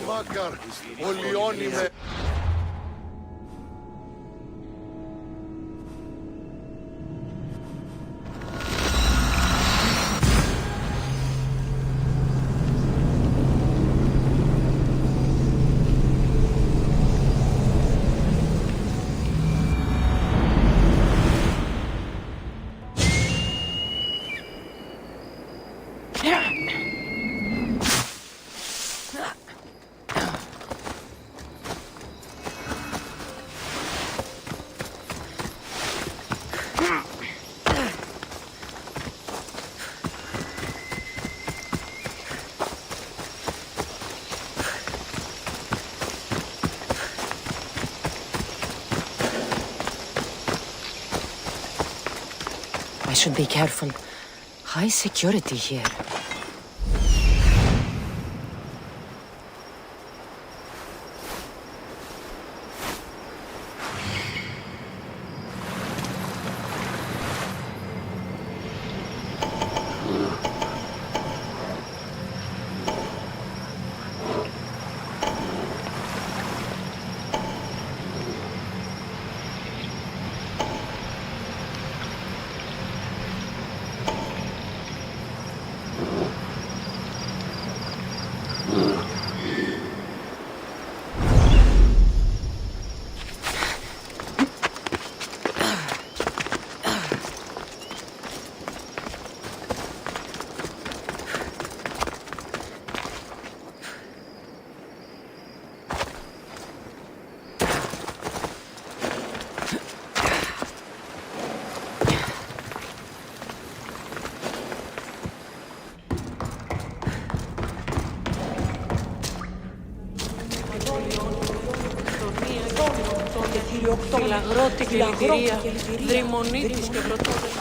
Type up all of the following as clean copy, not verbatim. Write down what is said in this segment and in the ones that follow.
Μάκαρ, ολιώνει με... should be careful. High security here. Φυλαγρότικη λυτηρία, δρυμονίτης και πρωτόδες.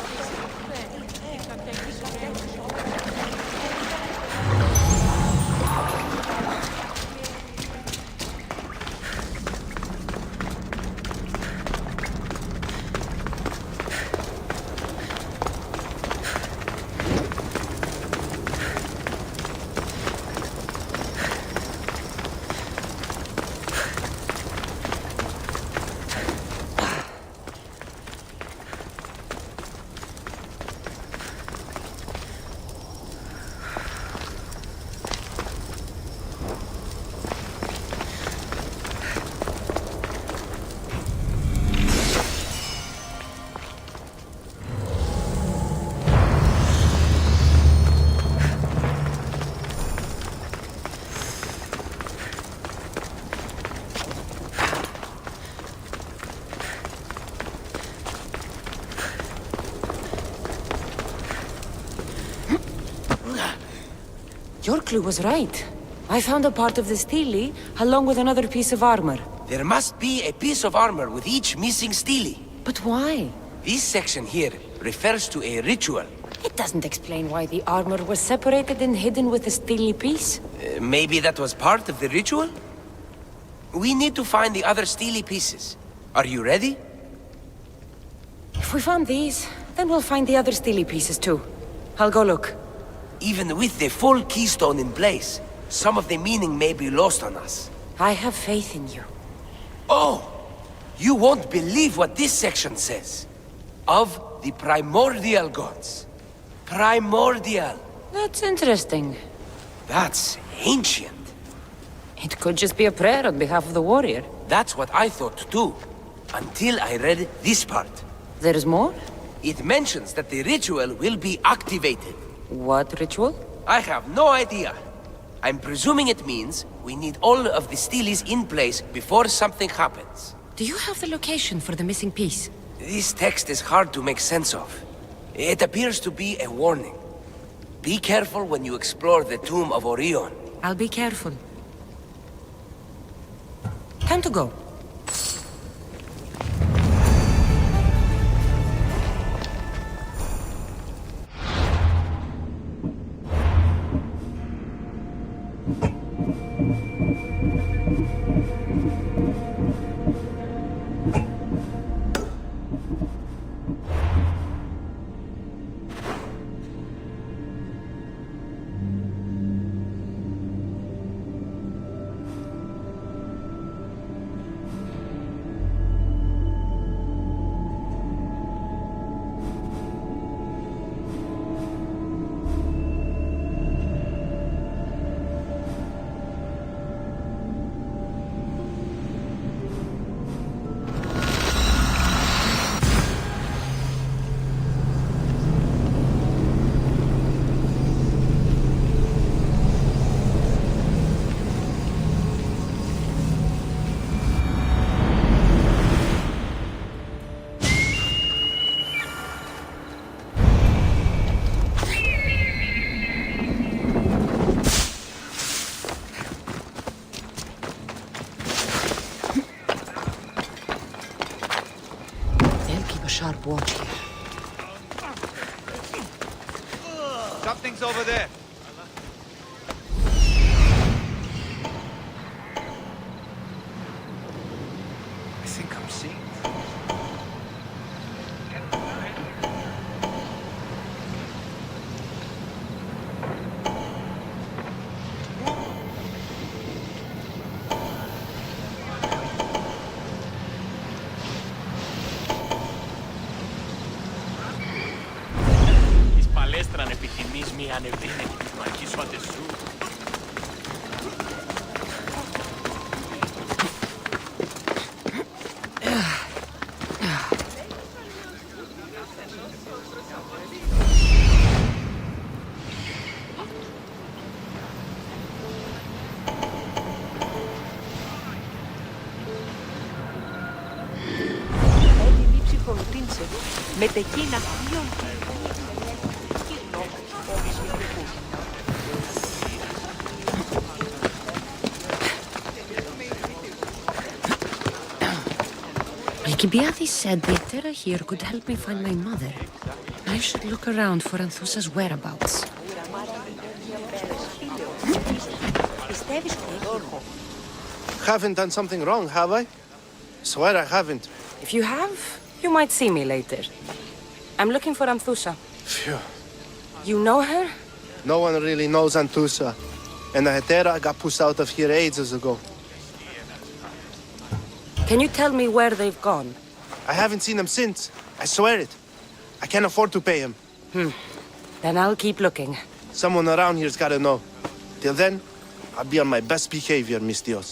Your clue was right. I found a part of the stele, along with another piece of armor. There must be a piece of armor with each missing stele. But why? This section here refers to a ritual. It doesn't explain why the armor was separated and hidden with the stele piece. Maybe that was part of the ritual? We need to find the other stele pieces. Are you ready? If we found these, then we'll find the other stele pieces too. I'll go look. Even with the full keystone in place, some of the meaning may be lost on us. I have faith in you. Oh! You won't believe what this section says. Of the primordial gods. Primordial. That's interesting. That's ancient. It could just be a prayer on behalf of the warrior. That's what I thought too. Until I read this part. There's more? It mentions that the ritual will be activated. What ritual? I have no idea. I'm presuming it means we need all of the steles in place before something happens. Do you have the location for the missing piece? This text is hard to make sense of. It appears to be a warning. Be careful when you explore the tomb of Orion. I'll be careful. Time to go. Sharp watch here. buildings over there. I think I'm seeing. Της παλέστραν επιθυμείς μη ανεβρύνεται της μαγικής σου ατεσού. Έτοιμη ψυχολουτίνσε. Μετεκίνα χίλιον. Alcibiades said the Terra here could help me find my mother. I should look around for Anthusa's whereabouts. Πιστεύεις ότι έχει ήχο? Haven't done something wrong, have I? Swear I haven't. If you have, you might see me later. I'm looking for Anthusa. Phew. You know her? No one really knows Anthusa. And the Hetera got pushed out of here ages ago. Can you tell me where they've gone? I haven't seen him since. I swear it. I can't afford to pay him. Then I'll keep looking. Someone around here's gotta know. Till then, I'll be on my best behavior, mis Dios.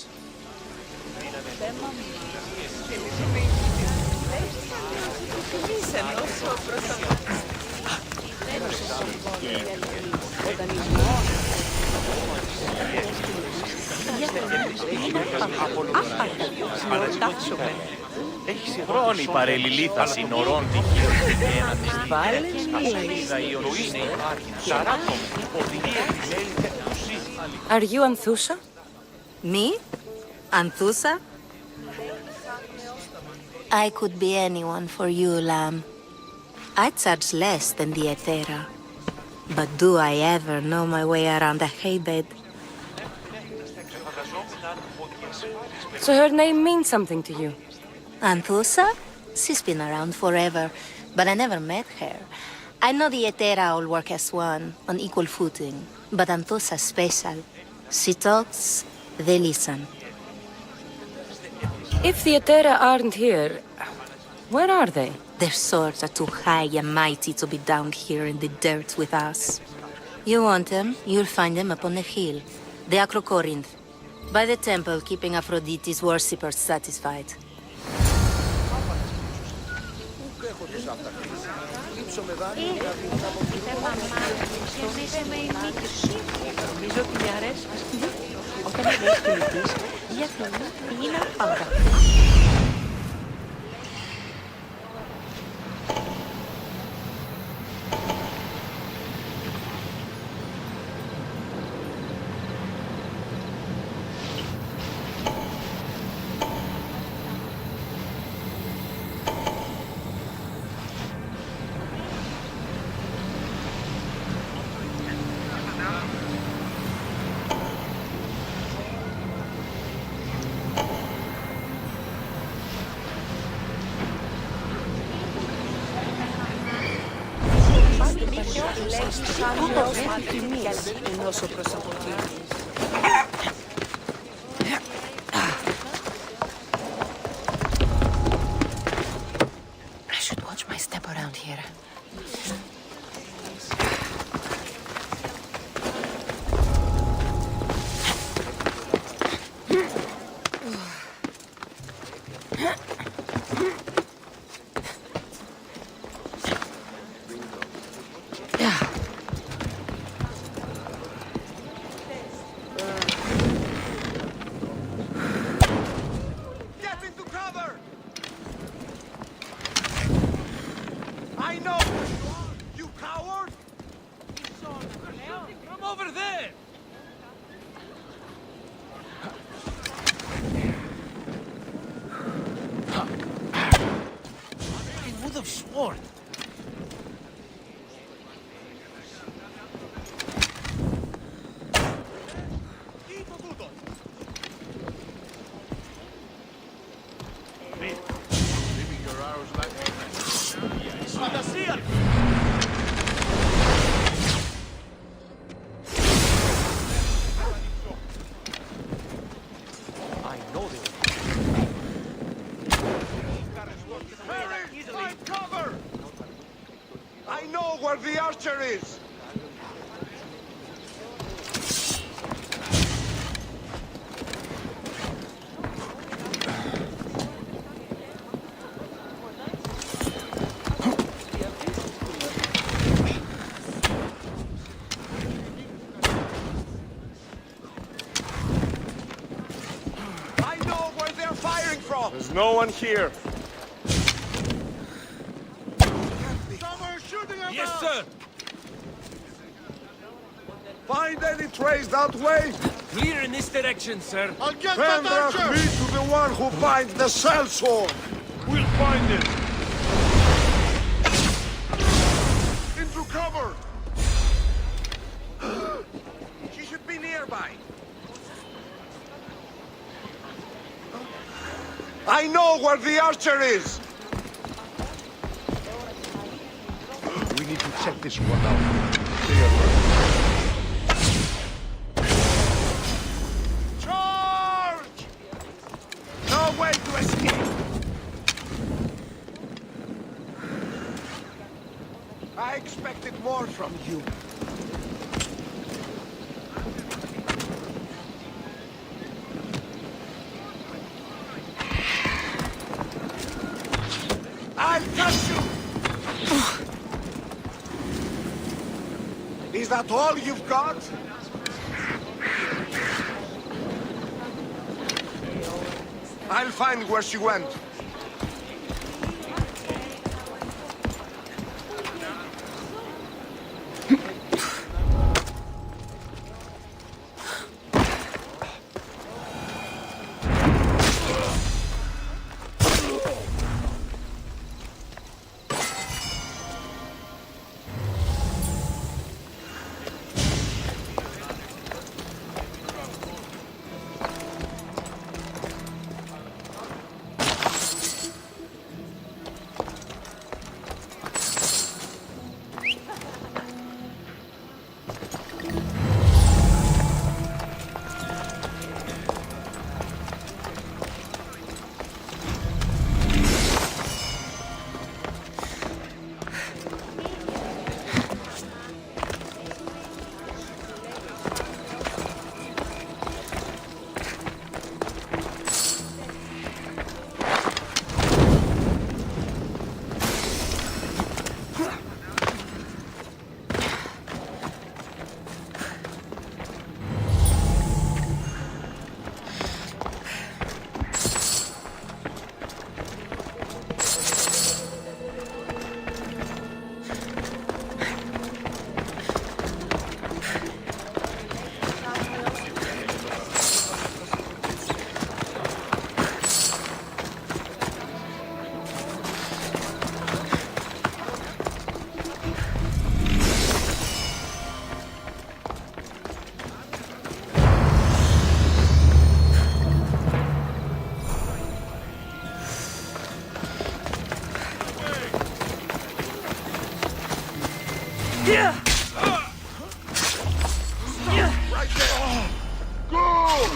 Έχει χρόνη παρελιλήθα συνορών τυχείων και ένα της τυχές. Ασπίδα η ορκίνε υπάρχει. Σαράκο, οδηγεί επιμέλητε ουσί. Are you Anthusa? Me? Anthusa? I could be anyone for you, Lamb. I charge less than the Ethera. But do I ever know my way around a haybed? So her name means something to you? Anthusa? She's been around forever, but I never met her. I know the Ethera all work as one, on equal footing. But Anthusa's special. She talks, they listen. If the Etera aren't here, where are they? Their swords are too high and mighty to be down here in the dirt with us. You want them, you'll find them upon the hill. The Acrocorinth. By the temple, keeping Aphrodite's worshippers satisfied. Νομίζω ότι μ' αρέσει. Όταν είσαι κινητής, η ακτονή είναι πάντα. Τούτο δεν τιμής ενός προς από εκεί. I should watch my step around here. Get into cover! I know where you are, you coward! From over there! I would have sworn. where the archer is! I know where they're firing from! There's no one here. Someone shooting at Yes, us! sir. Find any trace that way? Clear in this direction, sir. I'll get that archer! Me to the one who finds the cell sword! We'll find it. Into cover! She should be nearby. I know where the archer is! We need to check this one out. Charge! No way to escape! I expected more from you. I'll touch you! Is that all you've got? I'll find where she went. Right there! Go!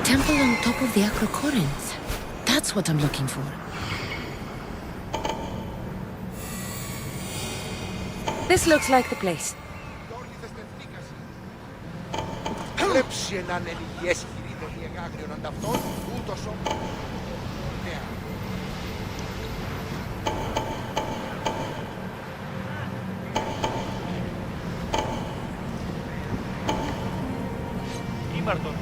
Temple on top of the Acrocorinth. That's That's what I'm looking for. This looks like the place. Κλέψει έναν ελιγιές χειρίδων ή εγάγριων ανταυτών, ούτως όμως... Ναι. Ήμαρτον.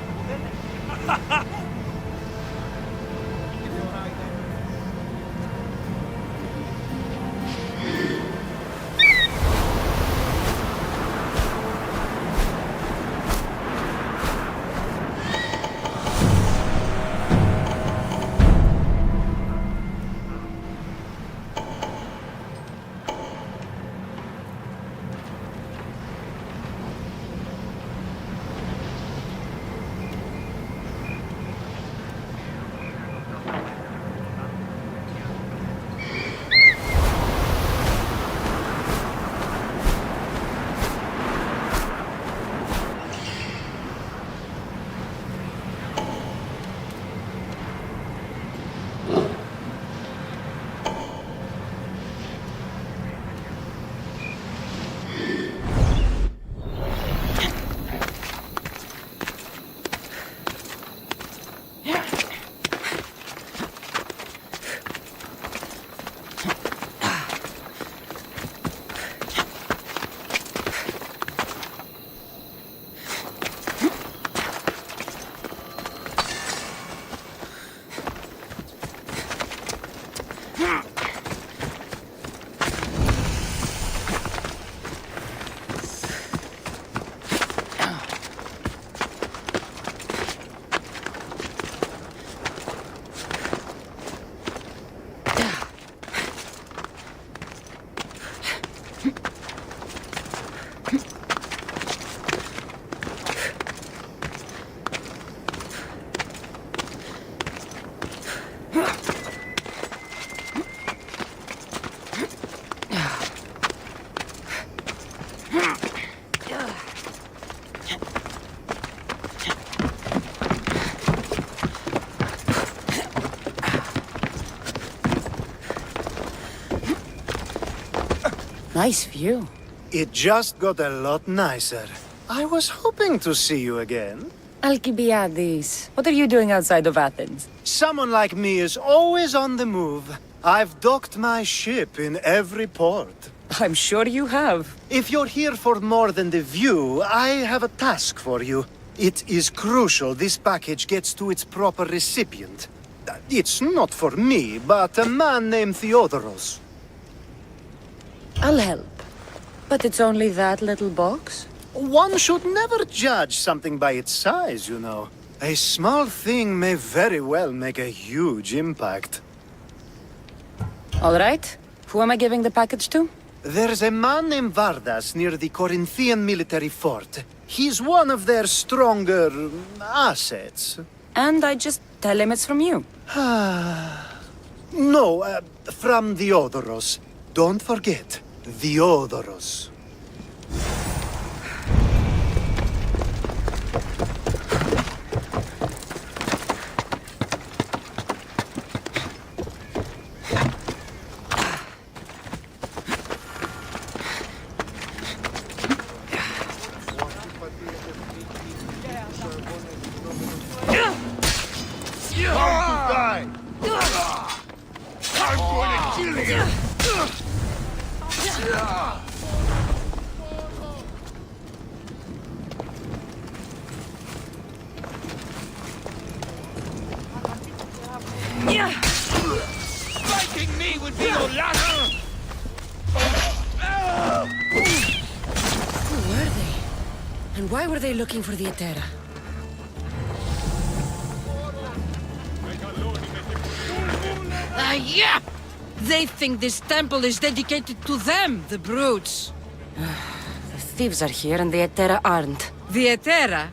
Nice view. It just got a lot nicer. I was hoping to see you again. Alcibiades, what are you doing outside of Athens? Someone like me is always on the move. I've docked my ship in every port. I'm sure you have. If you're here for more than the view, I have a task for you. It is crucial this package gets to its proper recipient. It's not for me, but a man named Theodoros. I'll help. But it's only that little box? One should never judge something by its size, you know. A small thing may very well make a huge impact. All right. Who am I giving the package to? There's a man named Vardas near the Corinthian military fort. He's one of their stronger assets. And I just tell him it's from you. No, from Theodoros. Don't forget, Theodoros. Fighting me would be your last... Who were they? And why were they looking for the Etera? Yeah! They think this temple is dedicated to them, the brutes. The thieves are here and the Etera aren't. The Etera?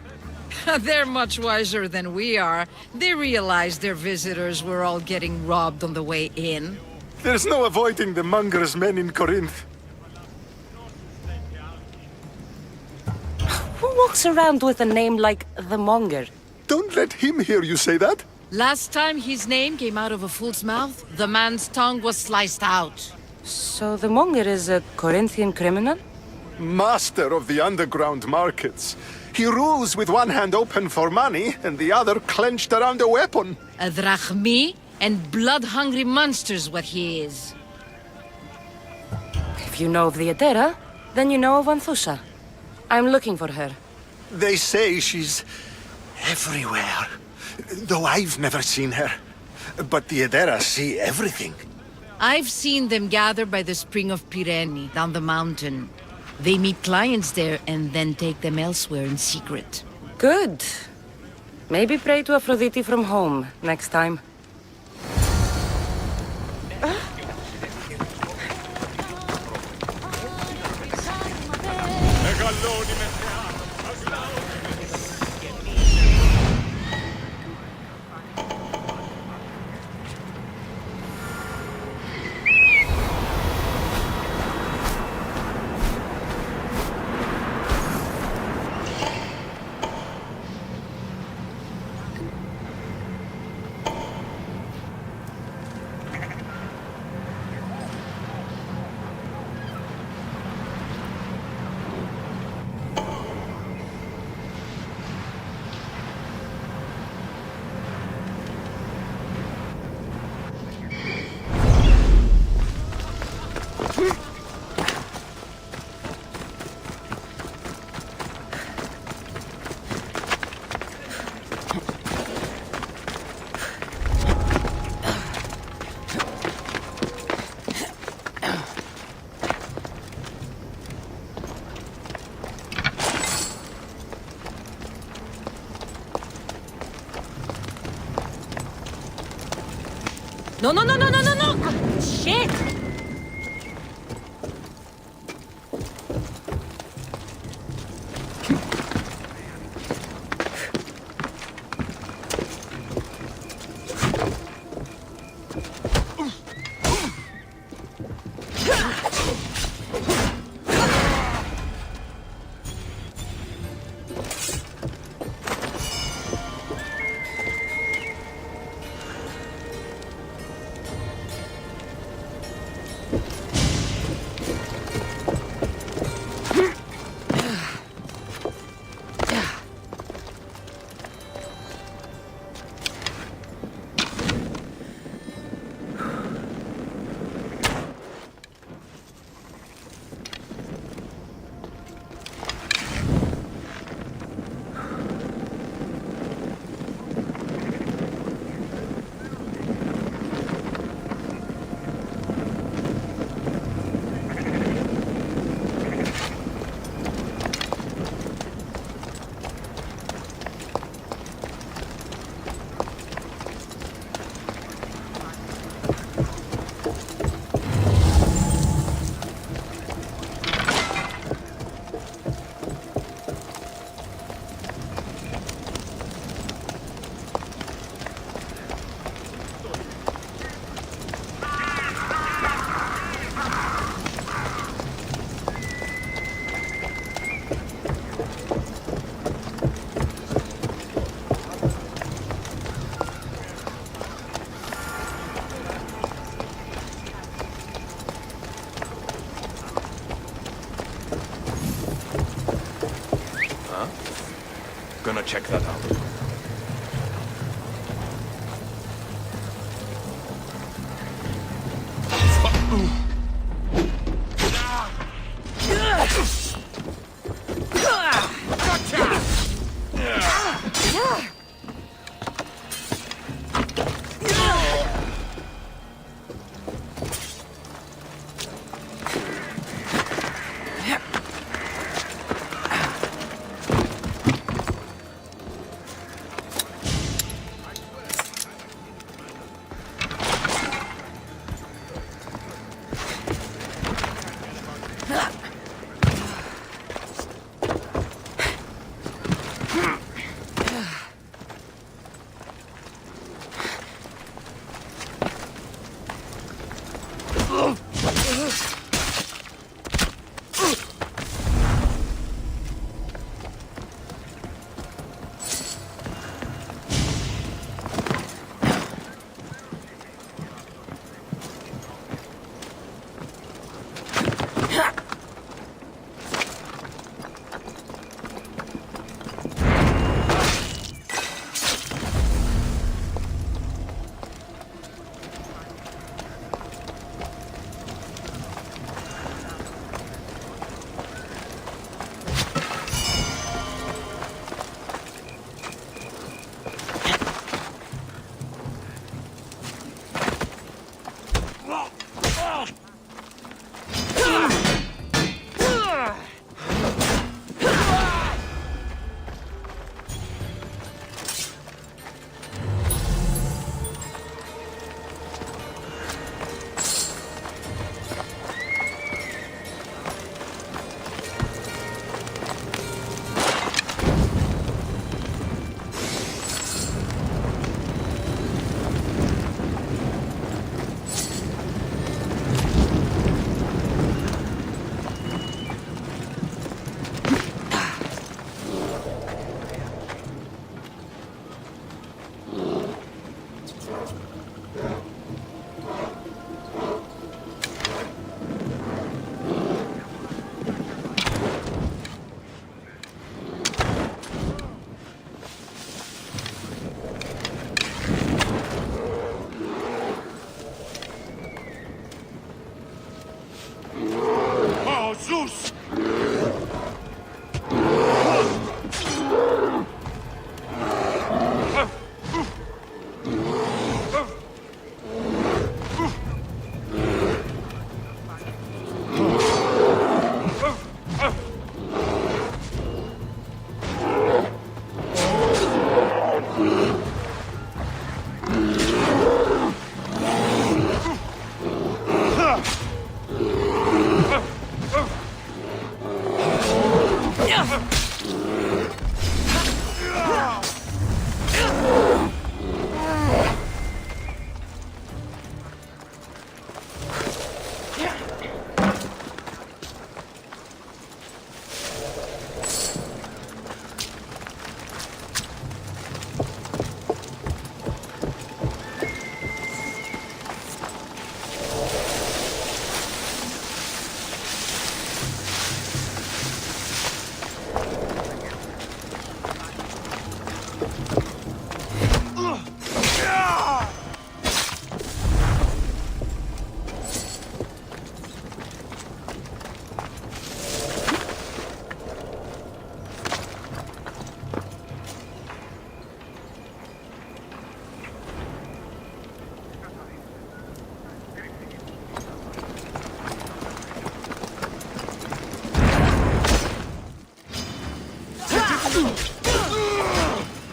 They're much wiser than we are. They realized their visitors were all getting robbed on the way in. There's no avoiding the monger's men in Corinth. Who walks around with a name like the Monger? Don't let him hear you say that. Last time his name came out of a fool's mouth, the man's tongue was sliced out. So the monger is a Corinthian criminal? Master of the underground markets. He rules with one hand open for money and the other clenched around a weapon. A drachmi and blood-hungry monster's what he is. If you know of the Etera, then you know of Anthusha. I'm looking for her. They say she's everywhere, though I've never seen her. But the Edera see everything. I've seen them gather by the spring of Pireni, down the mountain. They meet clients there and then take them elsewhere in secret. Good. Maybe pray to Aphrodite from home next time. No, no, no, no, no, no, no! Shit! Gonna check that out.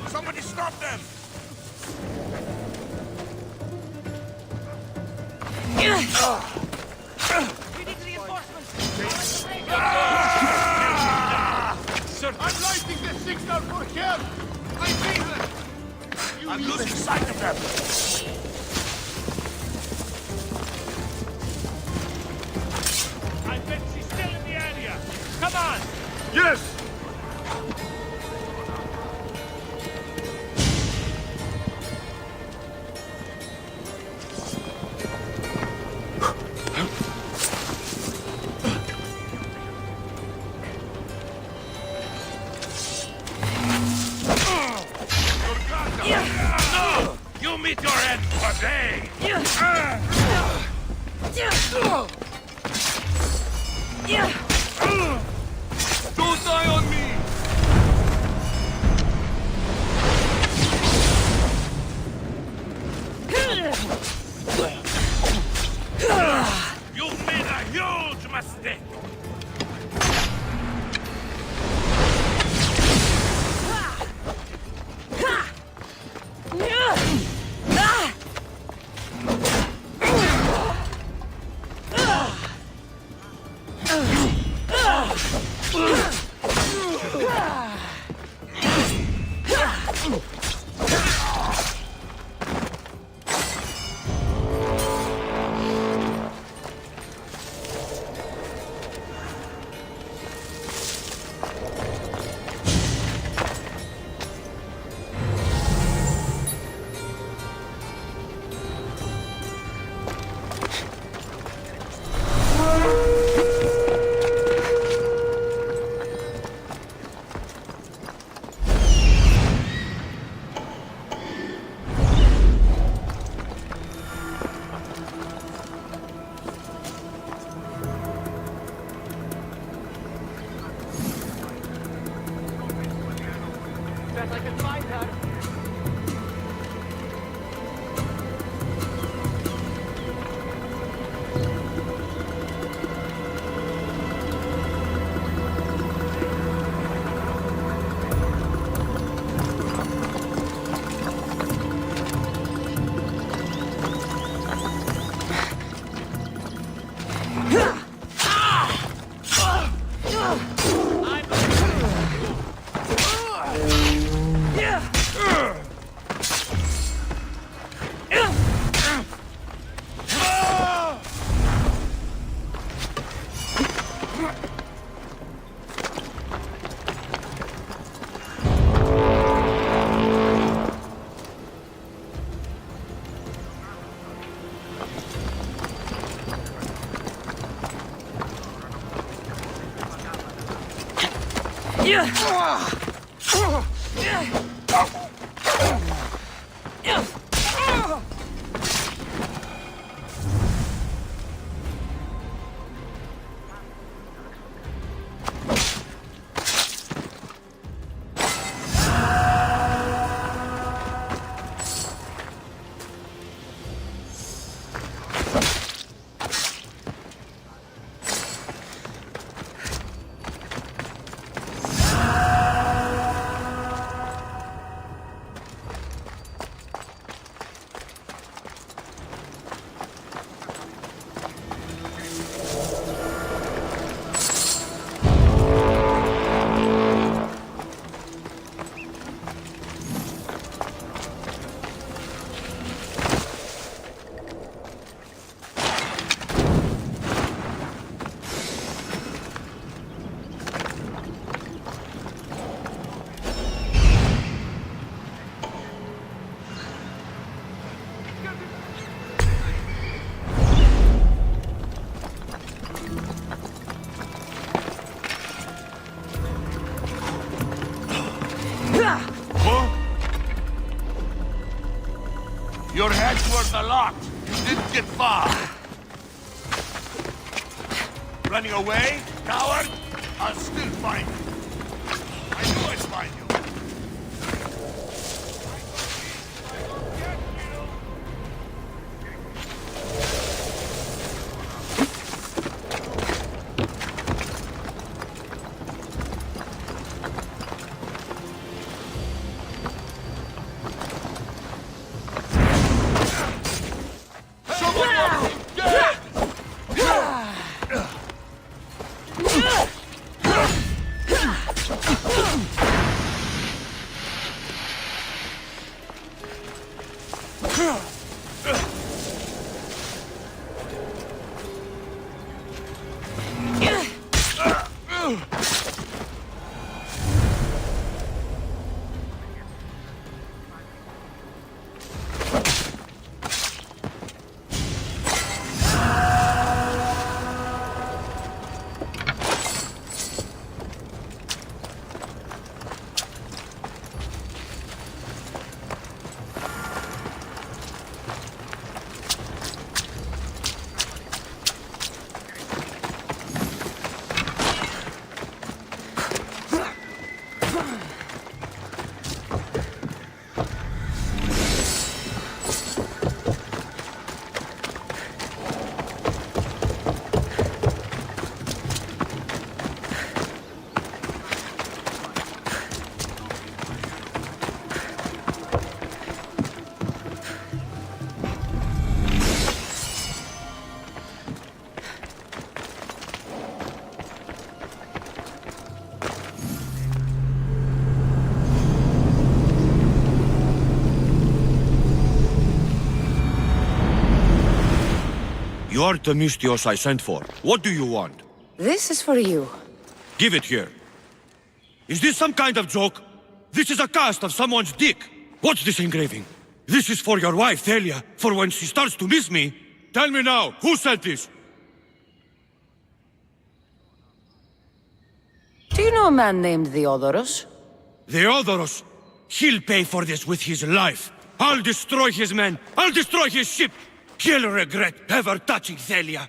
Somebody stop them! I'm lighting the signal for help! I see them! I'm losing sight of them! I bet she's still in the area! Come on! Yes! No! You meet your end today! Don't die on me! You've made a huge mistake! Your head's worth a lot. You didn't get far. Running away, coward? I'll still find you. I knew I'd find you. You're the Mystios I sent for. What do you want? This is for you. Give it here. Is this some kind of joke? This is a cast of someone's dick. What's this engraving? This is for your wife, Thalia, for when she starts to miss me. Tell me now, who said this? Do you know a man named Theodoros? Theodoros? He'll pay for this with his life. I'll destroy his men. I'll destroy his ship. He'll regret ever touching Thalia.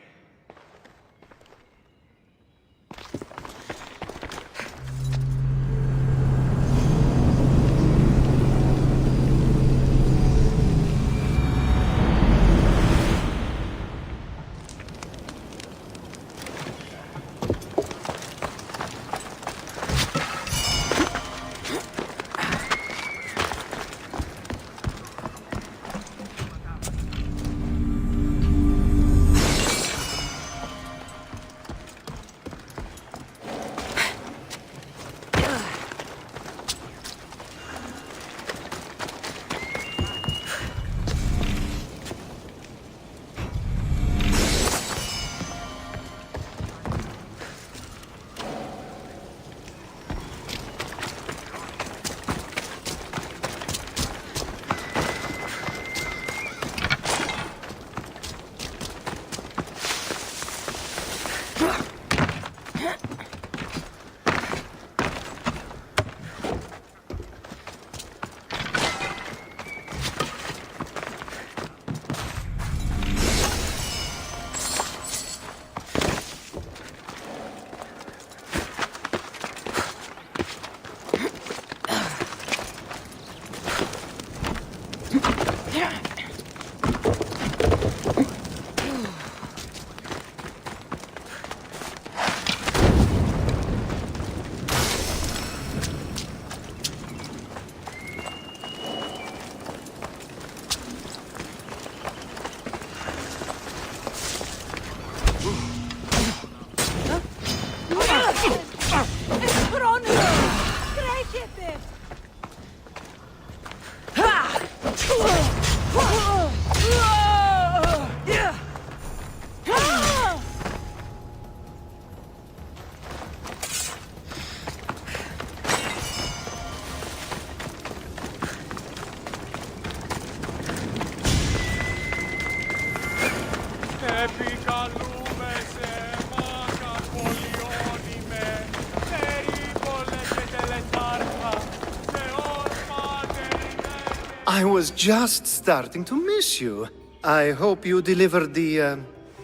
I was just starting to miss you. I hope you delivered the,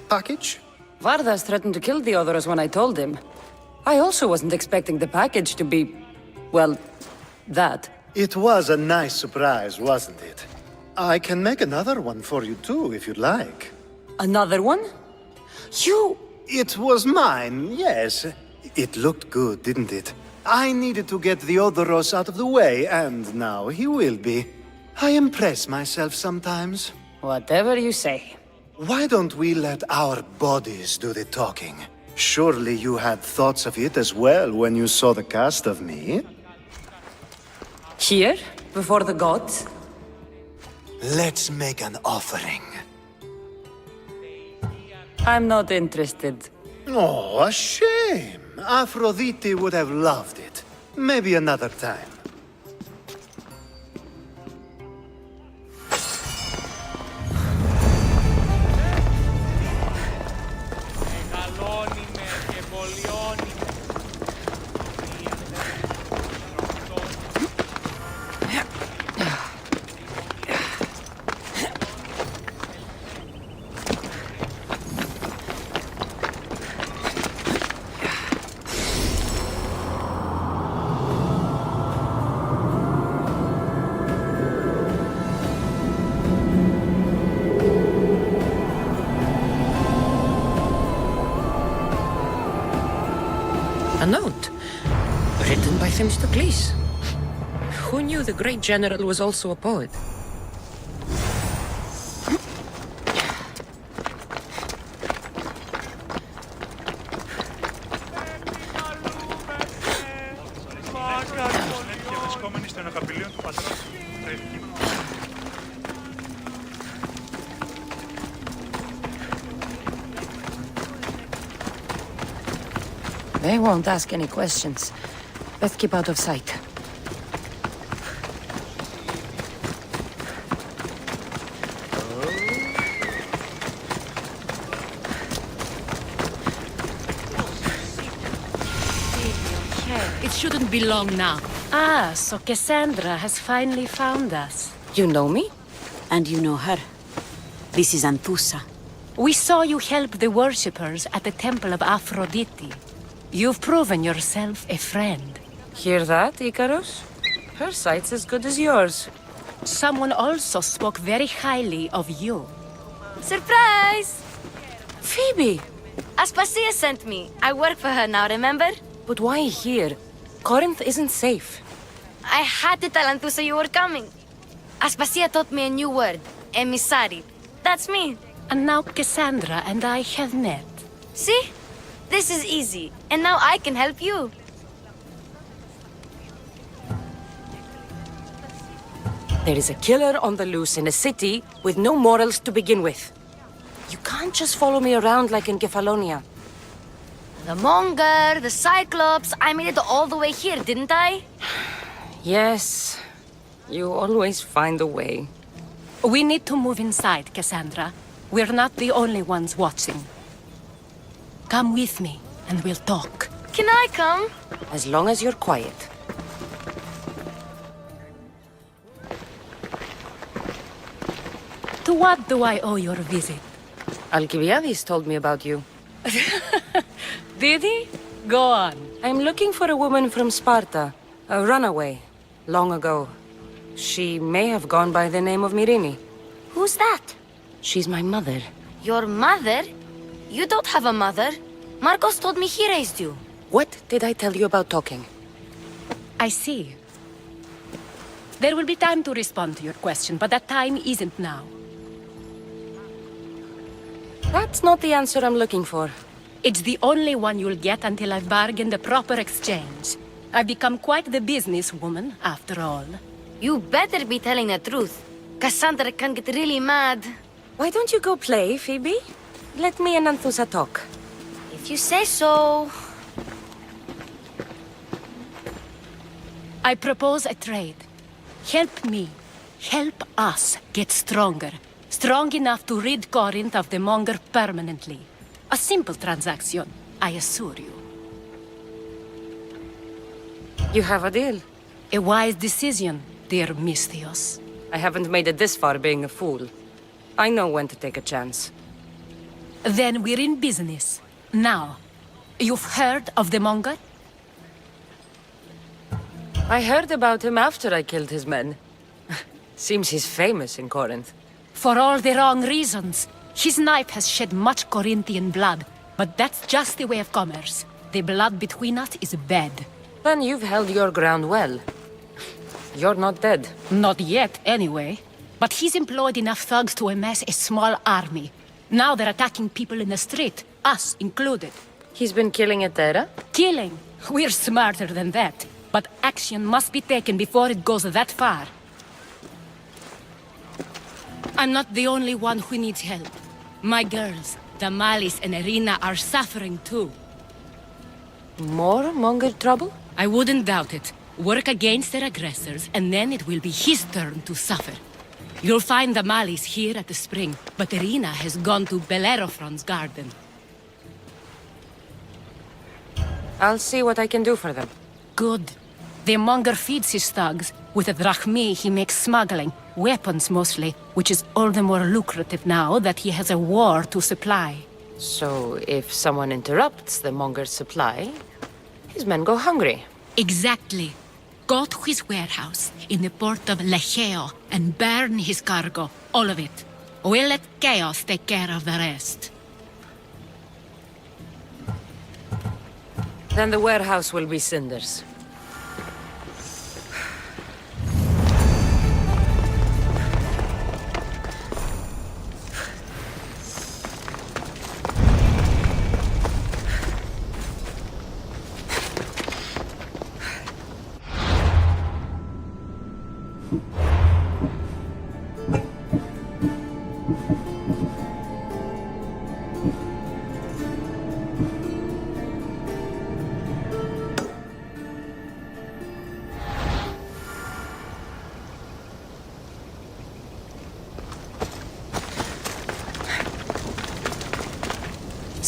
package? Vardas threatened to kill Theodoros when I told him. I also wasn't expecting the package to be... well, that. It was a nice surprise, wasn't it? I can make another one for you too, if you'd like. Another one? You... It was mine, yes. It looked good, didn't it? I needed to get Theodoros out of the way, and now he will be. I impress myself sometimes. Whatever you say. Why don't we let our bodies do the talking? Surely you had thoughts of it as well when you saw the cast of me? Here? Before the gods? Let's make an offering. I'm not interested. Oh, a shame. Aphrodite would have loved it. Maybe another time. A note, written by Themistocles. Who knew the great general was also a poet? They won't ask any questions. Let's keep out of sight. It shouldn't be long now. Ah, so Cassandra has finally found us. You know me? And you know her. This is Anthusa. We saw you help the worshippers at the Temple of Aphrodite. You've proven yourself a friend. Hear that, Icarus? Her sight's as good as yours. Someone also spoke very highly of you. Surprise! Phoebe! Aspasia sent me. I work for her now, remember? But why here? Corinth isn't safe. I had to tell Anthusa you were coming. Aspasia taught me a new word. Emissary. That's me. And now Cassandra and I have met. See? This is easy. And now I can help you. There is a killer on the loose in a city with no morals to begin with. You can't just follow me around like in Kefalonia. The Monger, the Cyclops. I made it all the way here, didn't I? Yes. You always find a way. We need to move inside, Cassandra. We're not the only ones watching. Come with me, and we'll talk. Can I come? As long as you're quiet. To what do I owe your visit? Alcibiades told me about you. Did he? Go on. I'm looking for a woman from Sparta. A runaway. Long ago. She may have gone by the name of Myrine. Who's that? She's my mother. Your mother? You don't have a mother. Marcos told me he raised you. What did I tell you about talking? I see. There will be time to respond to your question, but that time isn't now. That's not the answer I'm looking for. It's the only one you'll get until I've bargained a proper exchange. I've become quite the businesswoman, after all. You better be telling the truth. Cassandra can get really mad. Why don't you go play, Phoebe? Let me and Anthusa talk. If you say so. I propose a trade. Help me. Help us get stronger. Strong enough to rid Corinth of the Monger permanently. A simple transaction, I assure you. You have a deal. A wise decision, dear Misthios. I haven't made it this far being a fool. I know when to take a chance. Then we're in business. Now, you've heard of the Monger? I heard about him after I killed his men. Seems he's famous in Corinth. For all the wrong reasons. His knife has shed much Corinthian blood, but that's just the way of commerce. The blood between us is bad. Then you've held your ground well. You're not dead. Not yet, anyway. But he's employed enough thugs to amass a small army. Now they're attacking people in the street, us included. He's been killing Etera? Killing? We're smarter than that. But action must be taken before it goes that far. I'm not the only one who needs help. My girls, Damalis and Irina, are suffering too. More Monger trouble? I wouldn't doubt it. Work against their aggressors, and then it will be his turn to suffer. You'll find Damalis here at the spring, but Irina has gone to Bellerophon's garden. I'll see what I can do for them. Good. The Monger feeds his thugs. With the drachmi, he makes smuggling. Weapons, mostly, which is all the more lucrative now that he has a war to supply. So, if someone interrupts the Monger's supply, his men go hungry. Exactly. Go to his warehouse in the port of Lecheo and burn his cargo, all of it. We'll let chaos take care of the rest. Then the warehouse will be cinders.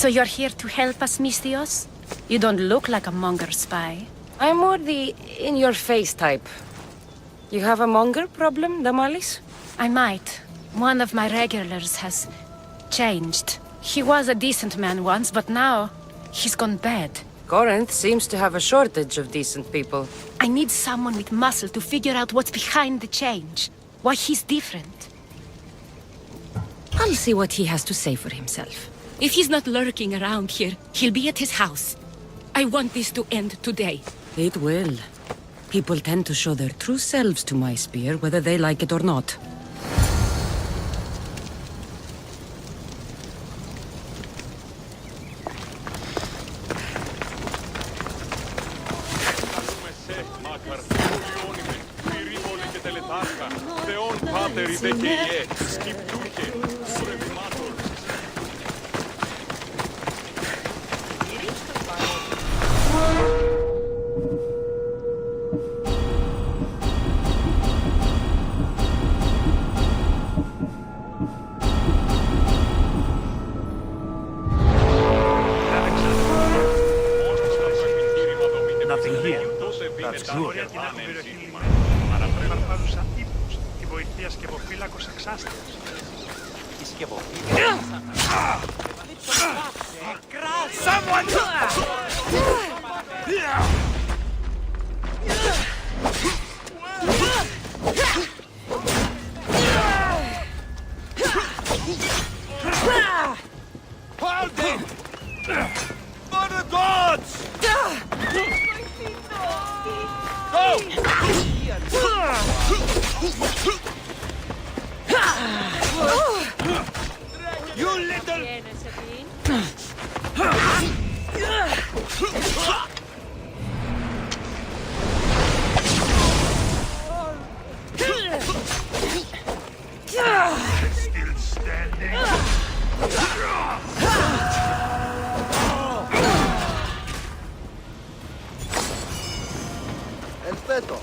So you're here to help us, Mistios? You don't look like a monger spy. I'm more the in-your-face type. You have a monger problem, Damalis? I might. One of my regulars has changed. He was a decent man once, but now he's gone bad. Corinth seems to have a shortage of decent people. I need someone with muscle to figure out what's behind the change. Why he's different. I'll see what he has to say for himself. If he's not lurking around here, he'll be at his house. I want this to end today. It will. People tend to show their true selves to my spear, whether they like it or not. Nothing here. That's good. Παραπρέπαρπαδουσα ύπνους, τη βοηθεία σκευοφύλακος εξάστεως. Η σκευοφύλακος Someone! Hold it! For the gods! Go! You little... still standing. El feto.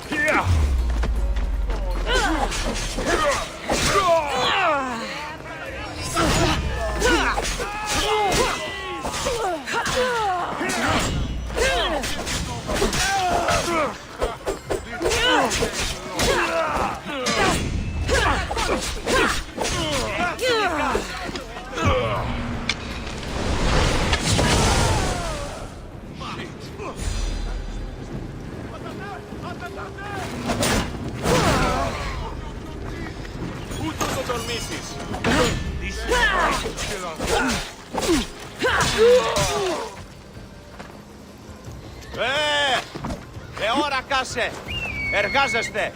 Here! Ούτω το τολμήσεις! Ώρα κάσε! Εργάζεστε!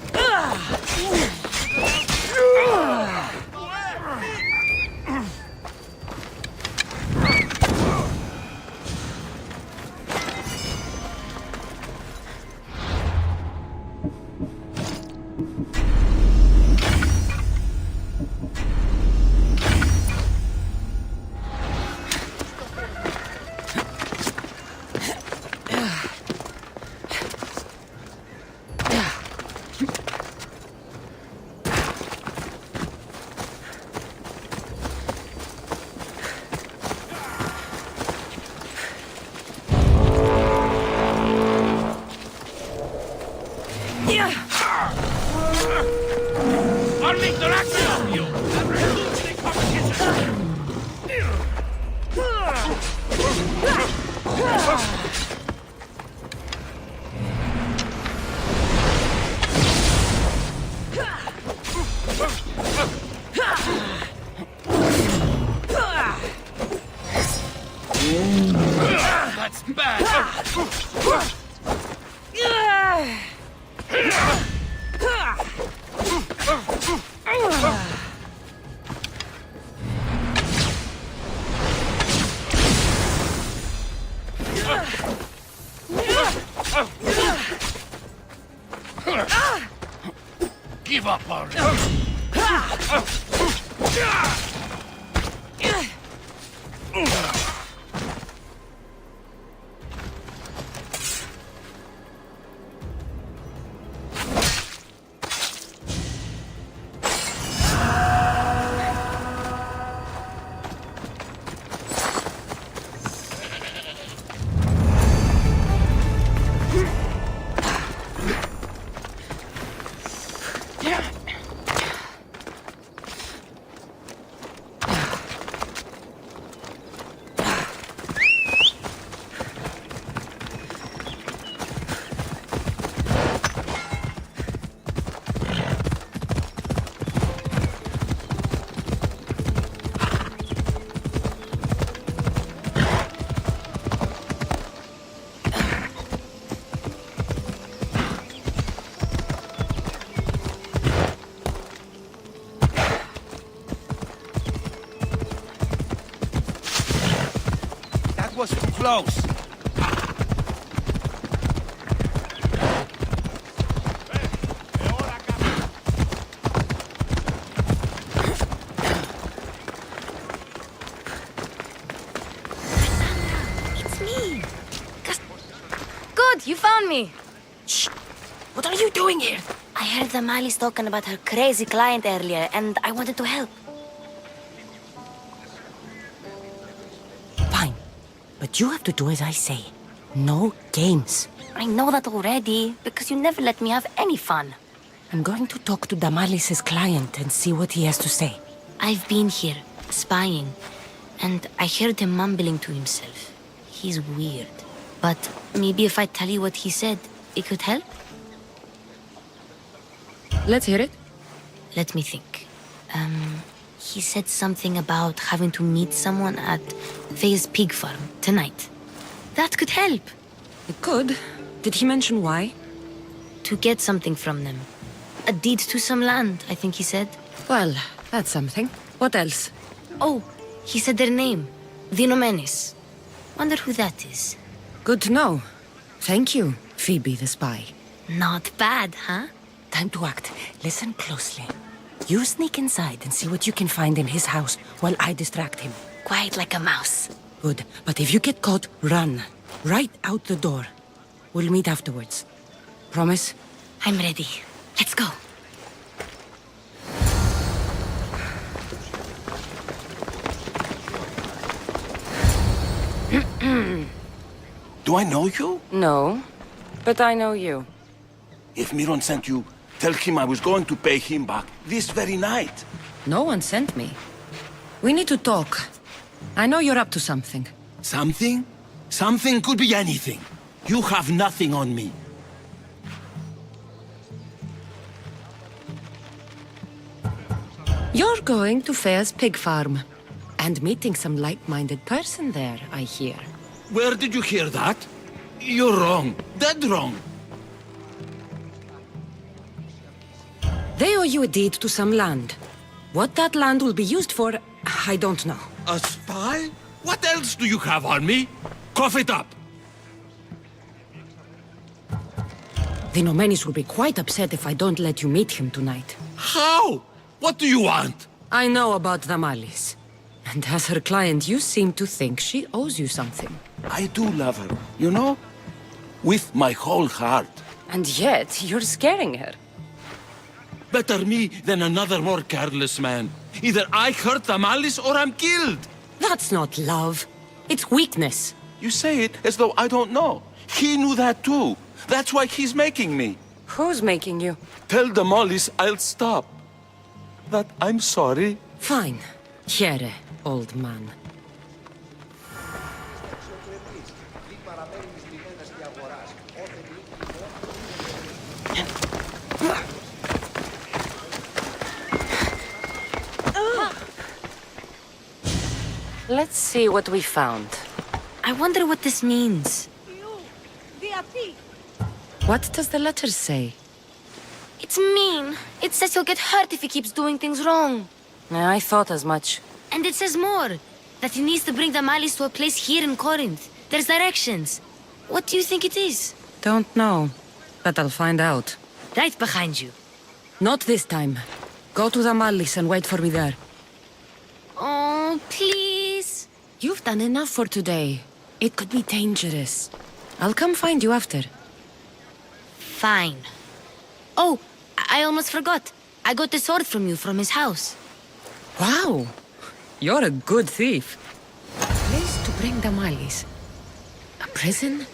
That's bad! Give up already! That was too close. It's me. Good, you found me. Shh! What are you doing here? I heard the Mali's talking about her crazy client earlier, and I wanted to help. Fine. But you have to do as I say. No games. I know that already, because you never let me have any fun. I'm going to talk to Damalis' client and see what he has to say. I've been here, spying, and I heard him mumbling to himself. He's weird. But maybe if I tell you what he said, it could help? Let's hear it. Let me think. He said something about having to meet someone at Faye's pig farm tonight. That could help. It could. Did he mention why? To get something from them. A deed to some land, I think he said. Well, that's something. What else? Oh, he said their name. Vinomenes. Wonder who that is. Good to know. Thank you, Phoebe the spy. Not bad, huh? Time to act. Listen closely. You sneak inside and see what you can find in his house while I distract him. Quiet like a mouse. Good. But if you get caught, run. Right out the door. We'll meet afterwards. Promise? I'm ready. Let's go. Do I know you? No, but I know you. If Miron sent you, tell him I was going to pay him back this very night. No one sent me. We need to talk. I know you're up to something. Something? Something could be anything. You have nothing on me. You're going to Fair's pig farm. And meeting some like-minded person there, I hear. Where did you hear that? You're wrong. Dead wrong. They owe you a deed to some land. What that land will be used for, I don't know. A spy? What else do you have on me? Cough it up. The Nomenis will be quite upset if I don't let you meet him tonight. How? What do you want? I know about Damalis. And as her client, you seem to think she owes you something. I do love her, you know? With my whole heart. And yet, you're scaring her. Better me than another more careless man. Either I hurt Damalis or I'm killed. That's not love. It's weakness. You say it as though I don't know. He knew that too. That's why he's making me. Who's making you? Tell Damalis I'll stop. That I'm sorry. Fine. Here, old man. Let's see what we found. I wonder what this means. What does the letter say? It's mean. It says he'll get hurt if he keeps doing things wrong. I thought as much. And it says more. That he needs to bring the Malis to a place here in Corinth. There's directions. What do you think it is? Don't know, but I'll find out. Right behind you. Not this time. Go to the Malis and wait for me there. Oh, please. You've done enough for today. It could be dangerous. I'll come find you after. Fine. Oh, I almost forgot. I got the sword from you from his house. Wow. You're a good thief. A place to bring the Malis. A prison?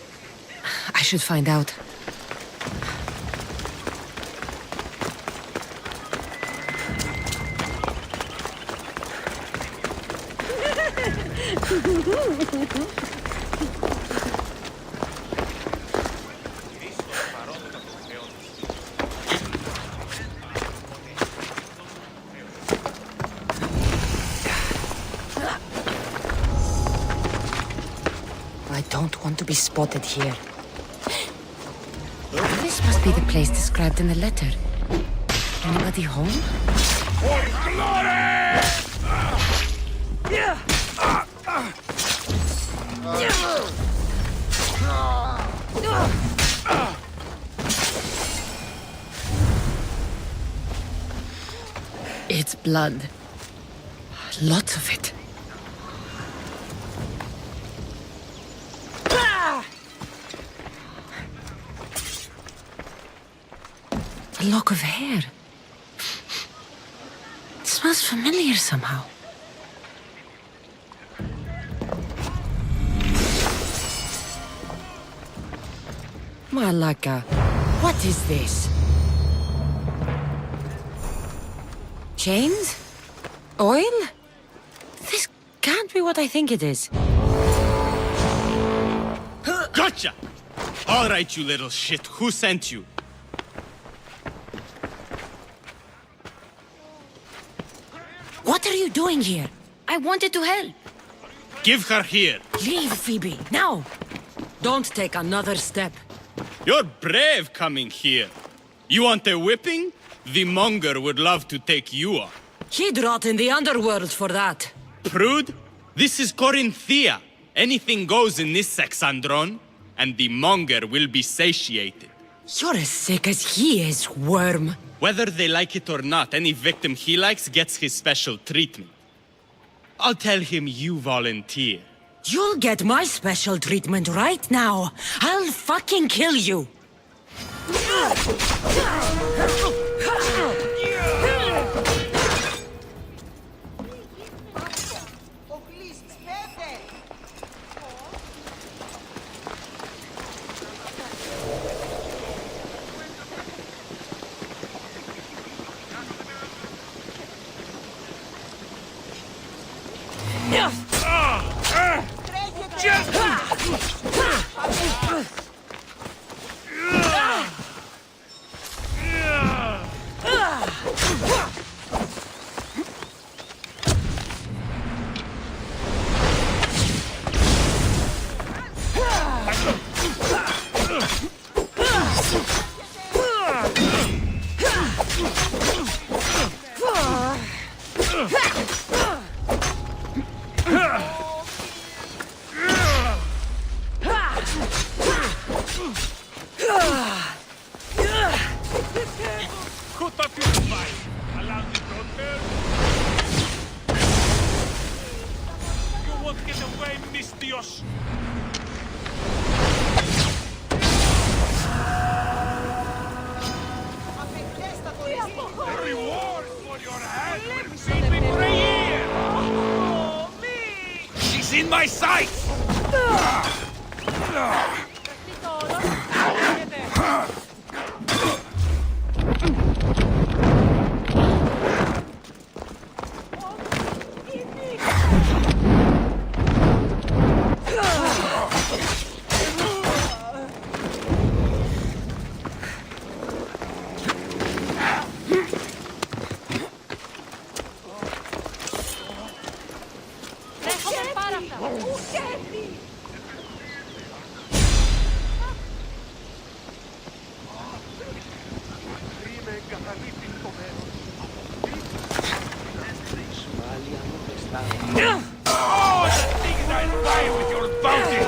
I should find out. I don't want to be spotted here. This must be the place described in the letter. Anybody home? It's blood. Lots of it. A lock of hair. It smells familiar somehow. Malaka, what is this? Chains? Oil? This can't be what I think it is. Gotcha! All right, you little shit. Who sent you? What are you doing here? I wanted to help. Give her here. Leave, Phoebe, now. Don't take another step. You're brave coming here. You want a whipping? The monger would love to take you on. He'd rot in the underworld for that. Prude, this is Corinthia. Anything goes in this Sexandron, and the monger will be satiated. You're as sick as he is, worm. Whether they like it or not, any victim he likes gets his special treatment. I'll tell him you volunteer. You'll get my special treatment right now. I'll fucking kill you. She's in my sights! Oh, the things I buy with your bounty!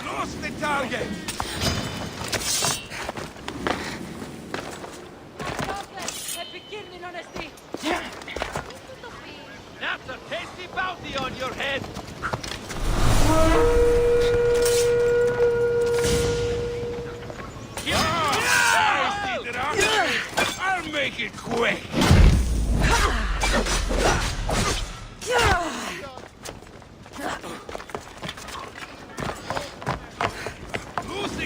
Lost the target! That's a tasty bounty on your head! I'll make it quick! Lose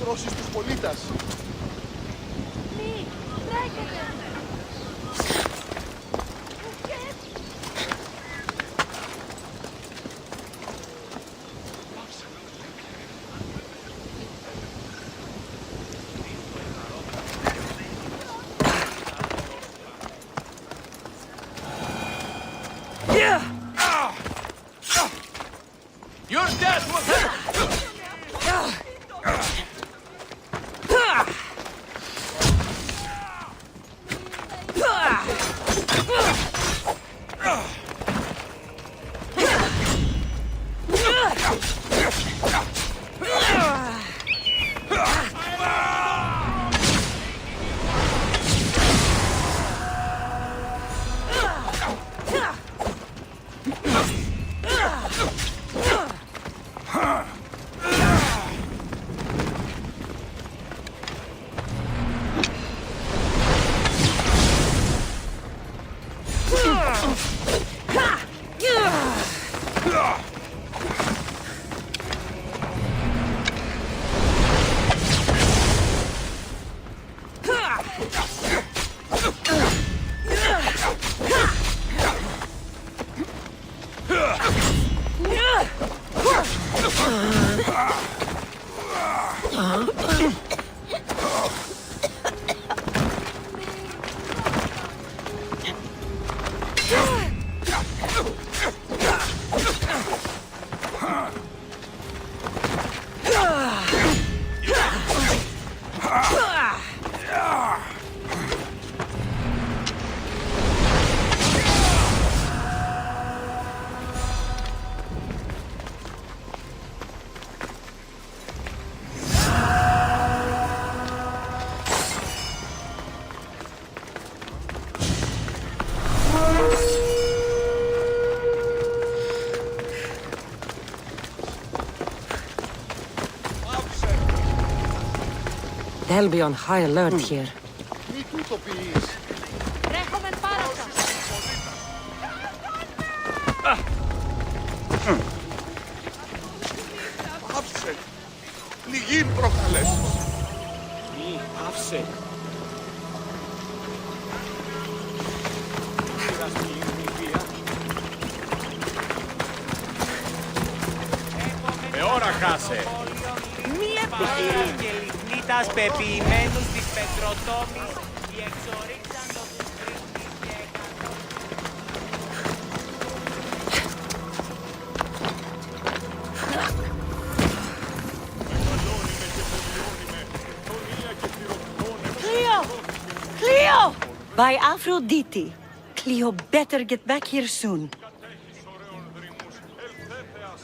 τρώσεις τους πολίτας. Your death will help! They'll be on high alert here. Μη τούτοποιείς. Τρέχομαι πάρασα. Άψε. Πληγήν προκαλές. Μη, άφησε. Με ώρα χάσε. Πάρα και λιχνίτας πεποιημένους της πετροτόμης διεξορίξαν το κουστρίκι και Cleo! Cleo! By Aphrodite. Cleo better get back here soon.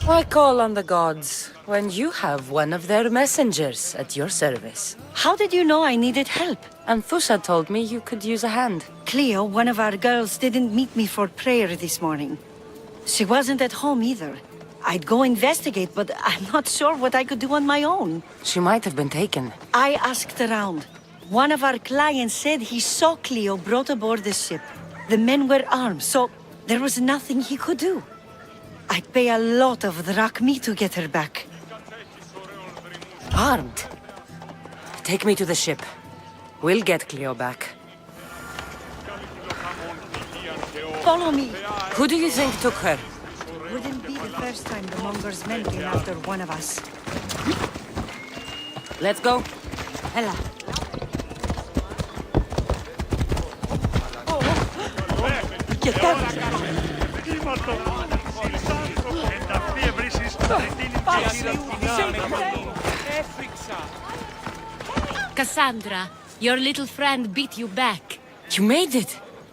Why call on the gods when you have one of their messengers at your service? How did you know I needed help? Anthusa told me you could use a hand. Cleo, one of our girls, didn't meet me for prayer this morning. She wasn't at home either. I'd go investigate, but I'm not sure what I could do on my own. She might have been taken. I asked around. One of our clients said he saw Cleo brought aboard the ship. The men were armed, so there was nothing he could do. I'd pay a lot of drachmi to get her back. Armed? Take me to the ship. We'll get Cleo back. Follow me. Who do you think took her? Wouldn't be the first time the Mongers' men came after one of us. Let's go. Ella. Cassandra, your little friend beat you back. You made it.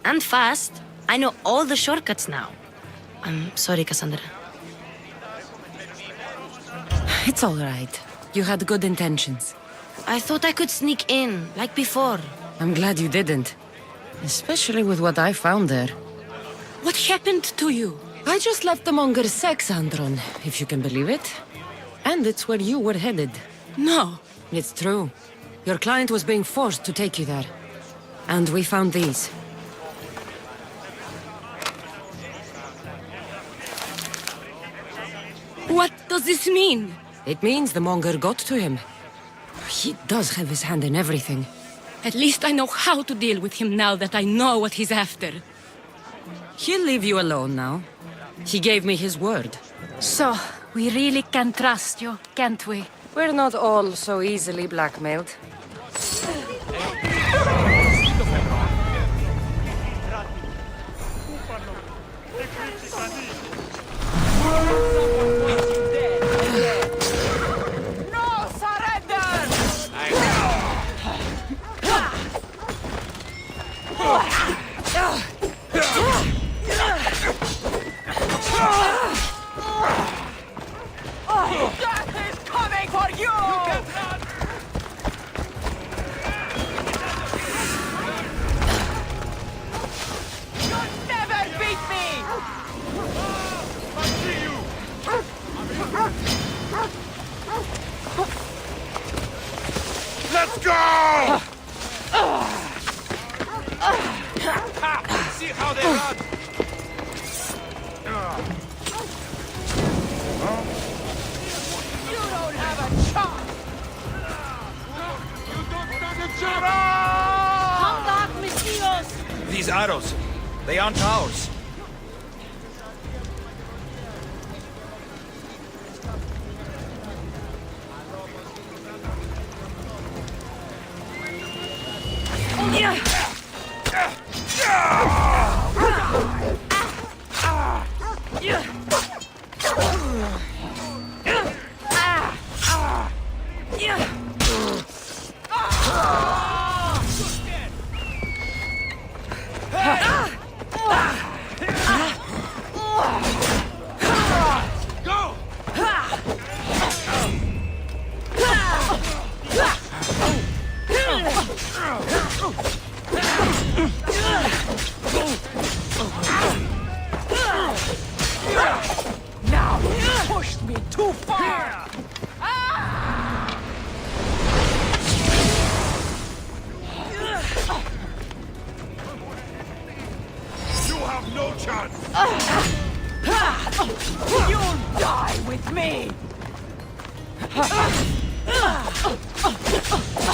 And fast. I know all the shortcuts now. I'm sorry, Cassandra. It's all right. You had good intentions. I thought I could sneak in, like before. I'm glad you didn't. Especially with what I found there. What happened to you? I just left the Monger's sex, Andron, if you can believe it. And it's where you were headed. No. It's true. Your client was being forced to take you there. And we found these. What does this mean? It means the Monger got to him. He does have his hand in everything. At least I know how to deal with him now that I know what he's after. He'll leave you alone now. He gave me his word. So, we really can trust you, can't we? We're not all so easily blackmailed. Let's go! See how they run! You don't have a chance! You don't stand a chance! Come back, messieurs! These arrows, they aren't ours. Now you pushed me too far! You have no chance! You'll die with me!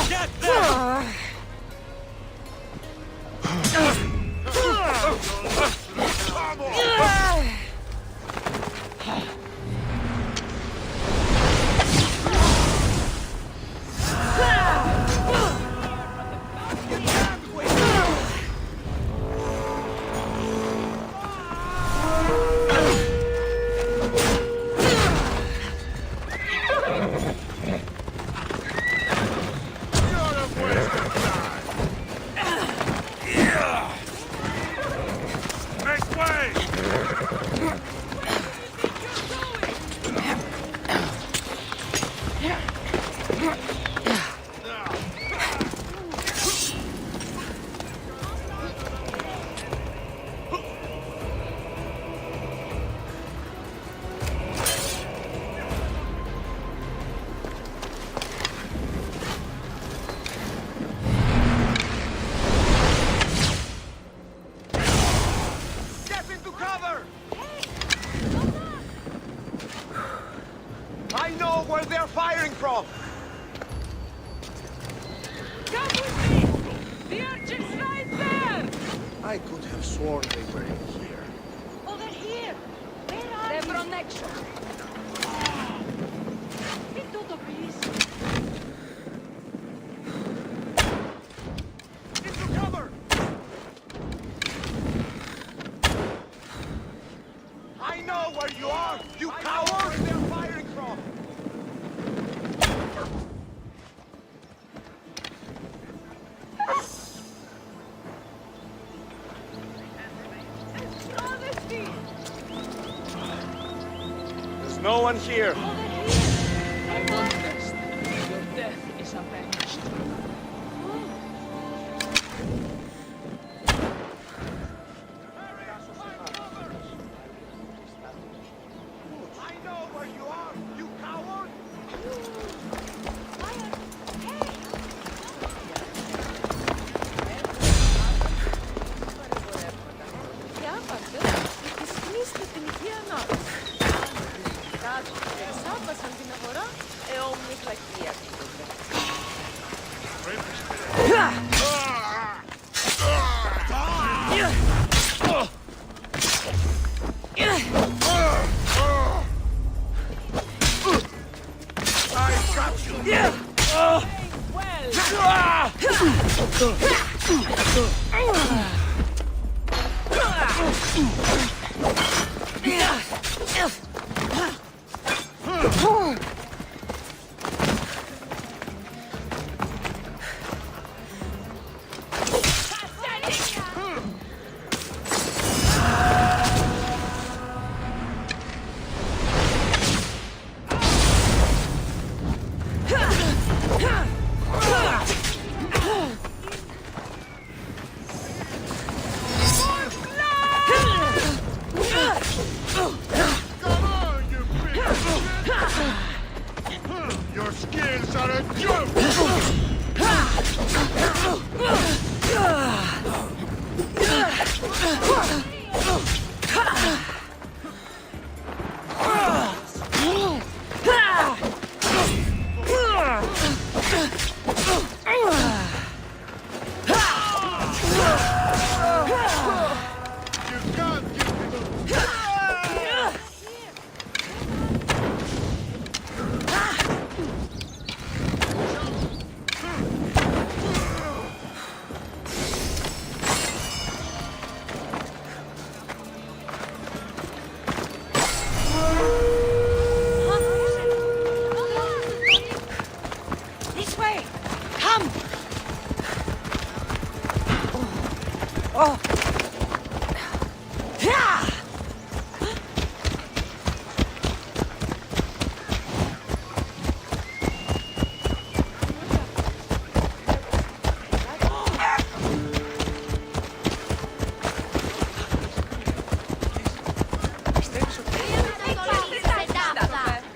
Get them! Come on! I know where they're firing from! Come with me! The urchin's right there! I could have sworn they were in here. Oh, they're here! Where are they? They're from next shop. Minuto, please. Into cover! I know where you are, you coward! Where they're firing from! There's no one here. I won't rest. Your death is avenged. I know where you are, you coward! Σάβασαν την αγορά, όμοιος λακκία. Your skills are a joke! This way! Come! Oh!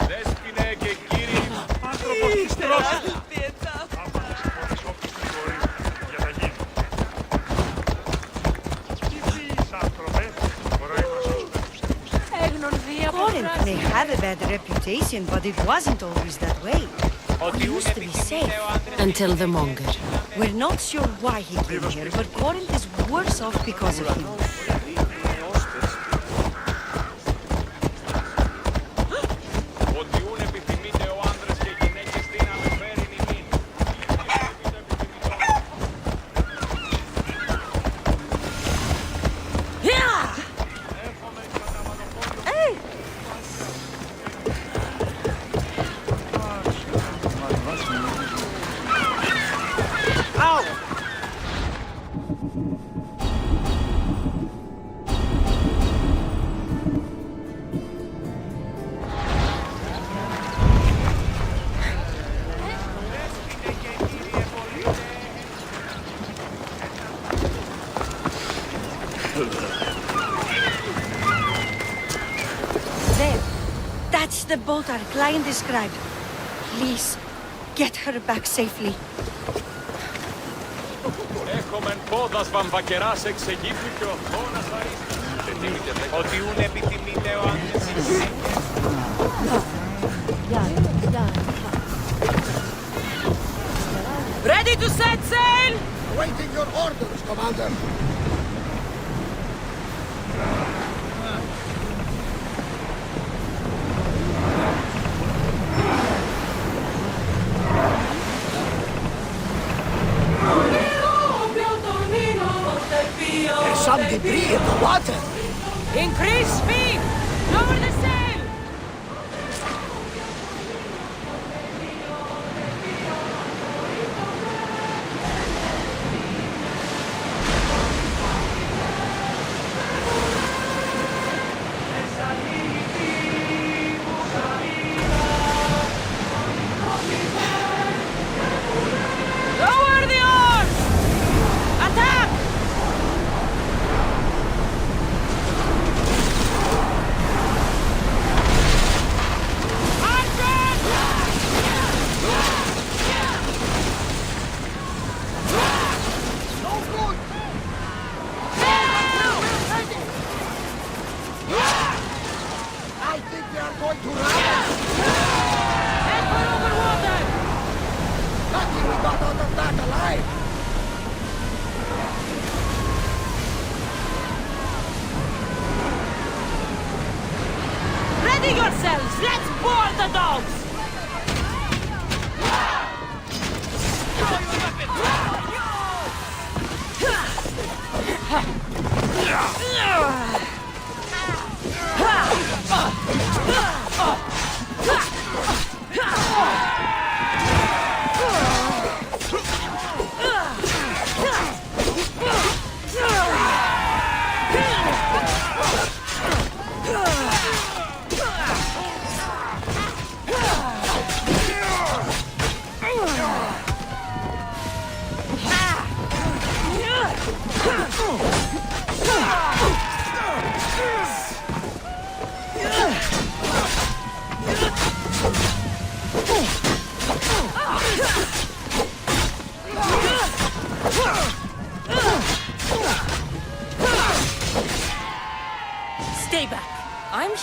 Δέσποινε και κύριοι, άνθρωπος της τρώσης. They had a bad reputation, but it wasn't always that way. We used to be safe. Until the monger. We're not sure why he came here, but Corinth is worse off because of him. There. That's the boat our client described. Please, get her back safely. Έχομεν πόδας βαμβακεράς εξ Αιγύπτου και ο θώνας αίσθησης. Ότι ούν επιθυμείτε ο άνθησης. Ready to set sail! Waiting your orders, Commander! There's some debris in the water! Increase speed! Lower the sail! Lower the oars! Attack!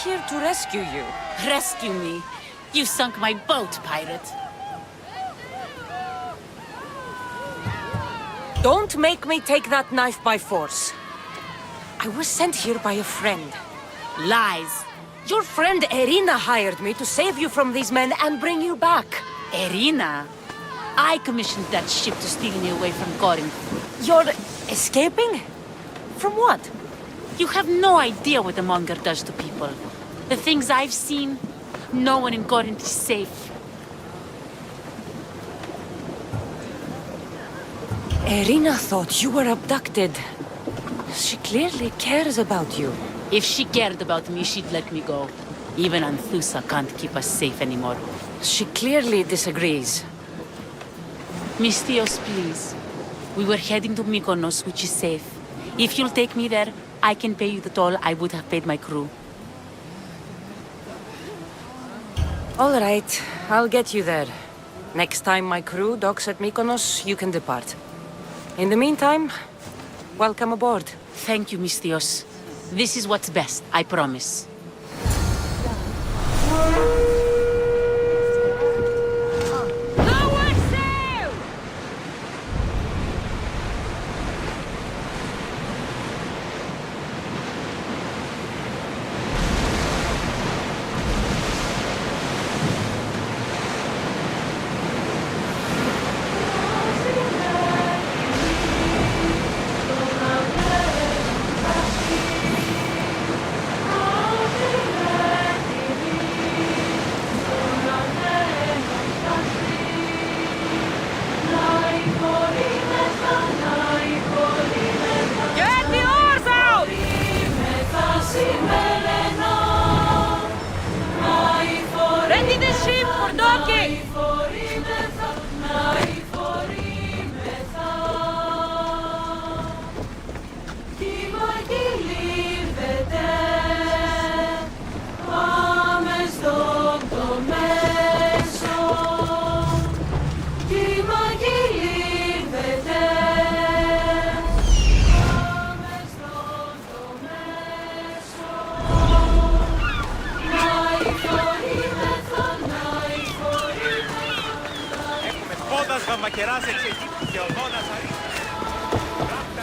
here to rescue you. Rescue me. You sunk my boat, pirate. Don't make me take that knife by force. I was sent here by a friend. Lies. Your friend Irina hired me to save you from these men and bring you back. Irina? I commissioned that ship to steal me away from Corinth. You're escaping? From what? You have no idea what the monger does to people. The things I've seen, no one in Corinth is safe. Irina thought you were abducted. She clearly cares about you. If she cared about me, she'd let me go. Even Anthusa can't keep us safe anymore. She clearly disagrees. Mystios, please. We were heading to Mykonos, which is safe. If you'll take me there, I can pay you the toll I would have paid my crew. All right, I'll get you there. Next time my crew docks at Mykonos, you can depart. In the meantime, welcome aboard. Thank you, Mystios. This is what's best, I promise. Lower sail! Get the oars out! Ready the ship for docking!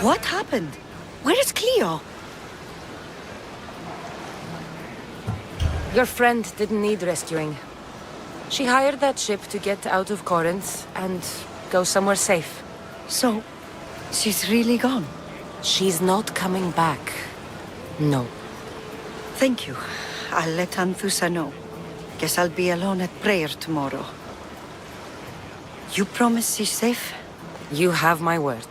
What happened? Where is Cleo? Your friend didn't need rescuing. She hired that ship to get out of Corinth and go somewhere safe. So, she's really gone? She's not coming back. No. Thank you. I'll let Anthusa know. Guess I'll be alone at prayer tomorrow. You promise she's safe? You have my word.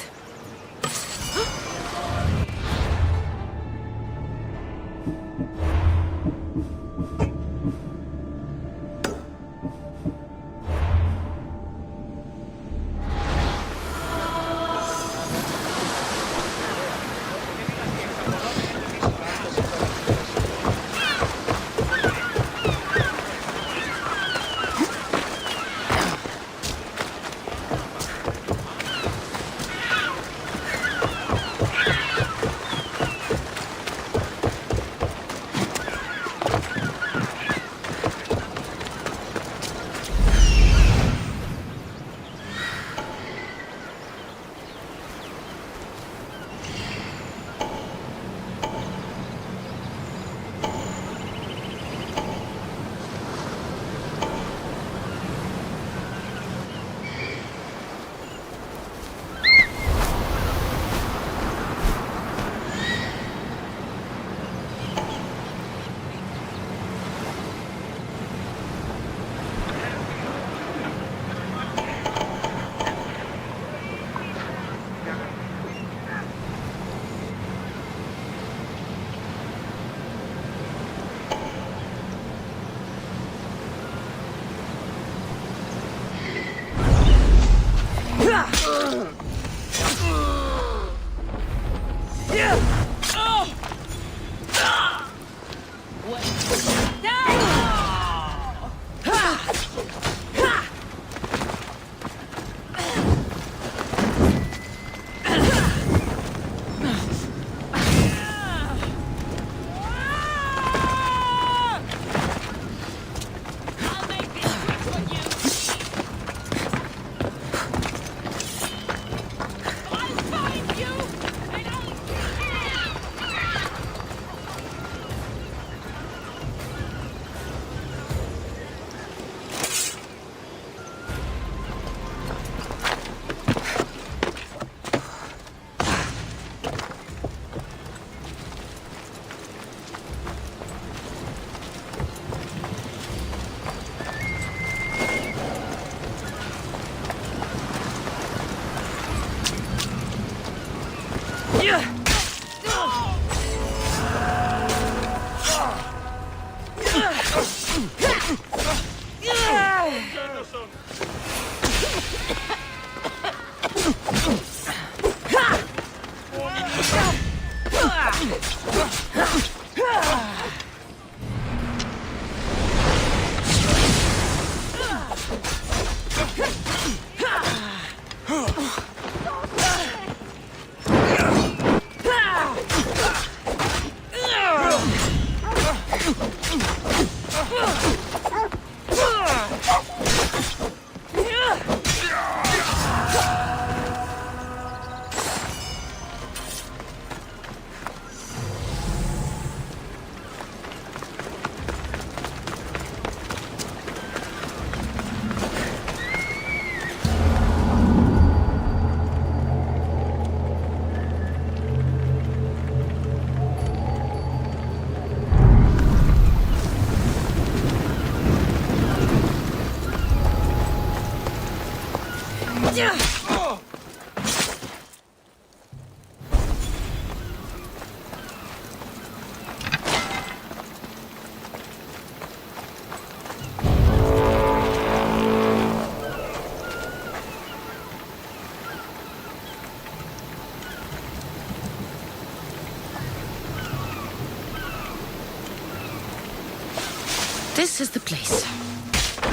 This is the place.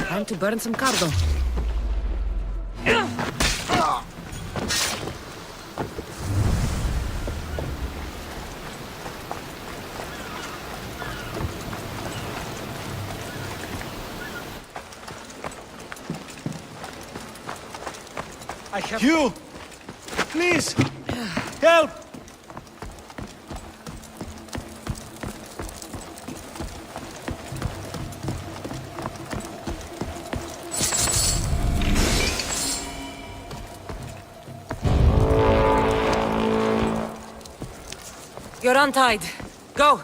Time to burn some cargo. You! Please! Help! You're untied. Go!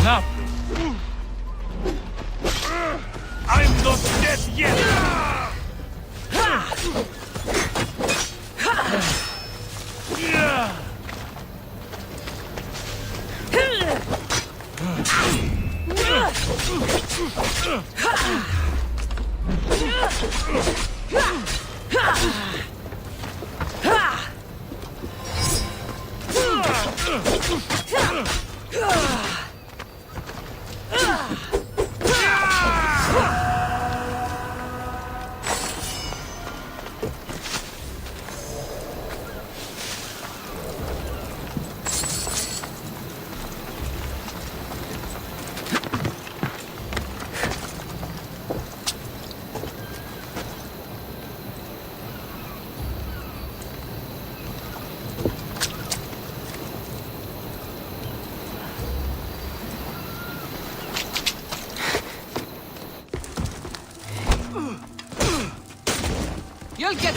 Enough! I'm not dead yet! You'll get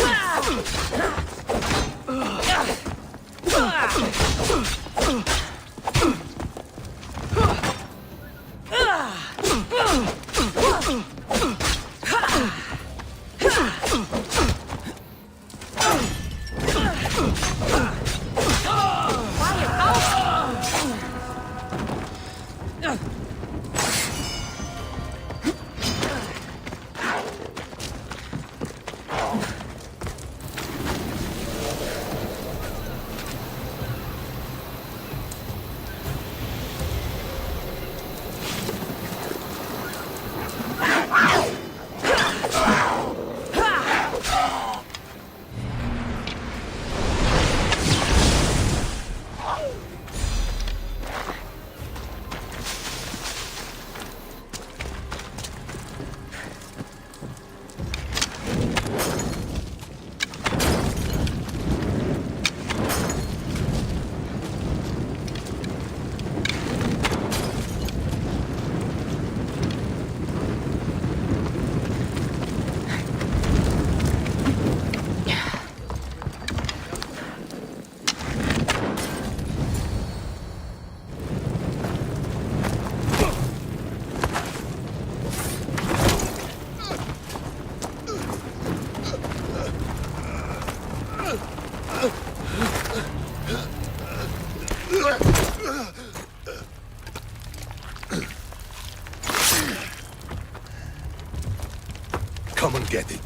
Come and get it.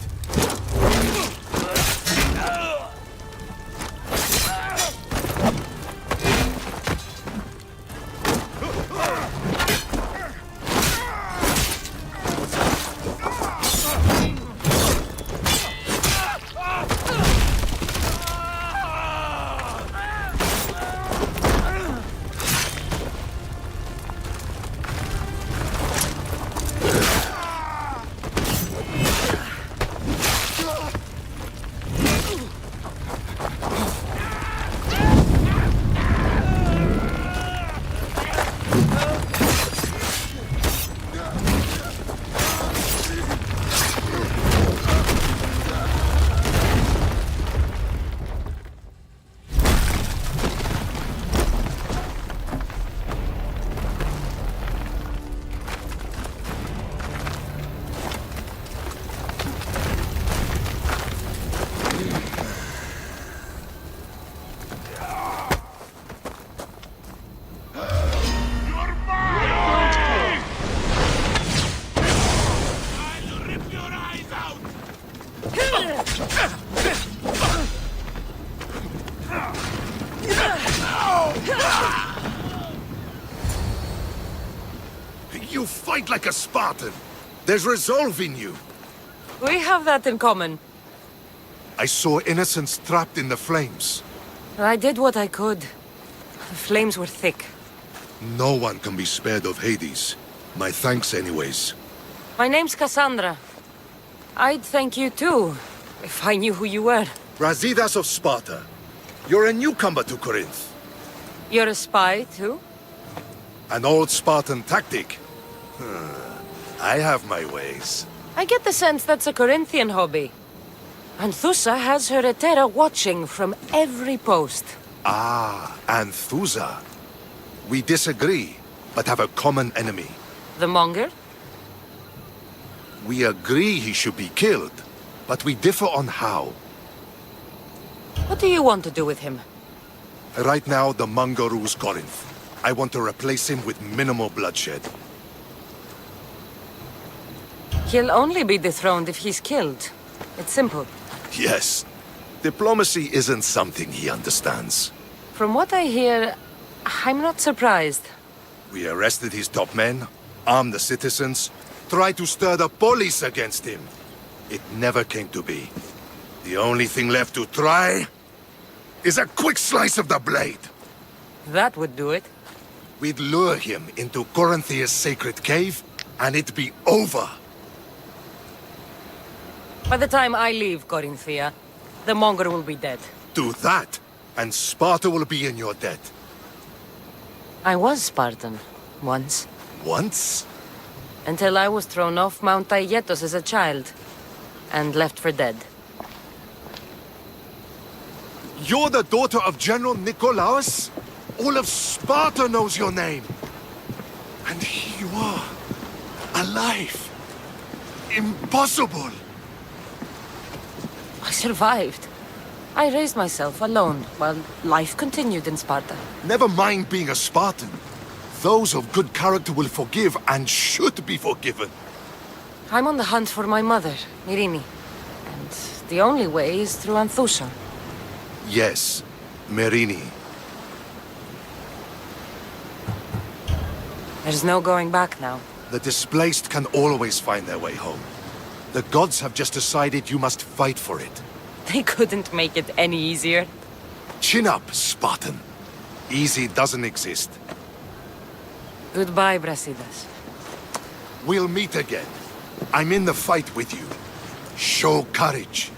You fight like a Spartan. There's resolve in you. We have that in common. I saw innocents trapped in the flames. I did what I could. The flames were thick. No one can be spared of Hades. My thanks anyways. My name's Cassandra. I'd thank you too, if I knew who you were. Brasidas of Sparta. You're a newcomer to Corinth. You're a spy too? An old Spartan tactic. I have my ways. I get the sense that's a Corinthian hobby. Anthusa has her Etera watching from every post. Ah, Anthusa. We disagree, but have a common enemy. The Monger? We agree he should be killed, but we differ on how. What do you want to do with him? Right now, the Monger rules Corinth. I want to replace him with minimal bloodshed. He'll only be dethroned if he's killed. It's simple. Yes. Diplomacy isn't something he understands. From what I hear, I'm not surprised. We arrested his top men, armed the citizens, tried to stir the police against him. It never came to be. The only thing left to try is a quick slice of the blade. That would do it. We'd lure him into Corinthia's sacred cave, and it'd be over. By the time I leave Corinthia, the Monger will be dead. Do that, and Sparta will be in your debt. I was Spartan, once. Once? Until I was thrown off Mount Aietos as a child, and left for dead. You're the daughter of General Nikolaos? All of Sparta knows your name. And here you are, alive. Impossible. I survived. I raised myself alone, while life continued in Sparta. Never mind being a Spartan. Those of good character will forgive and should be forgiven. I'm on the hunt for my mother, Myrine. And the only way is through Anthusa. Yes, Merini. There's no going back now. The displaced can always find their way home. The gods have just decided you must fight for it. They couldn't make it any easier. Chin up, Spartan. Easy doesn't exist. Goodbye, Brasidas. We'll meet again. I'm in the fight with you. Show courage.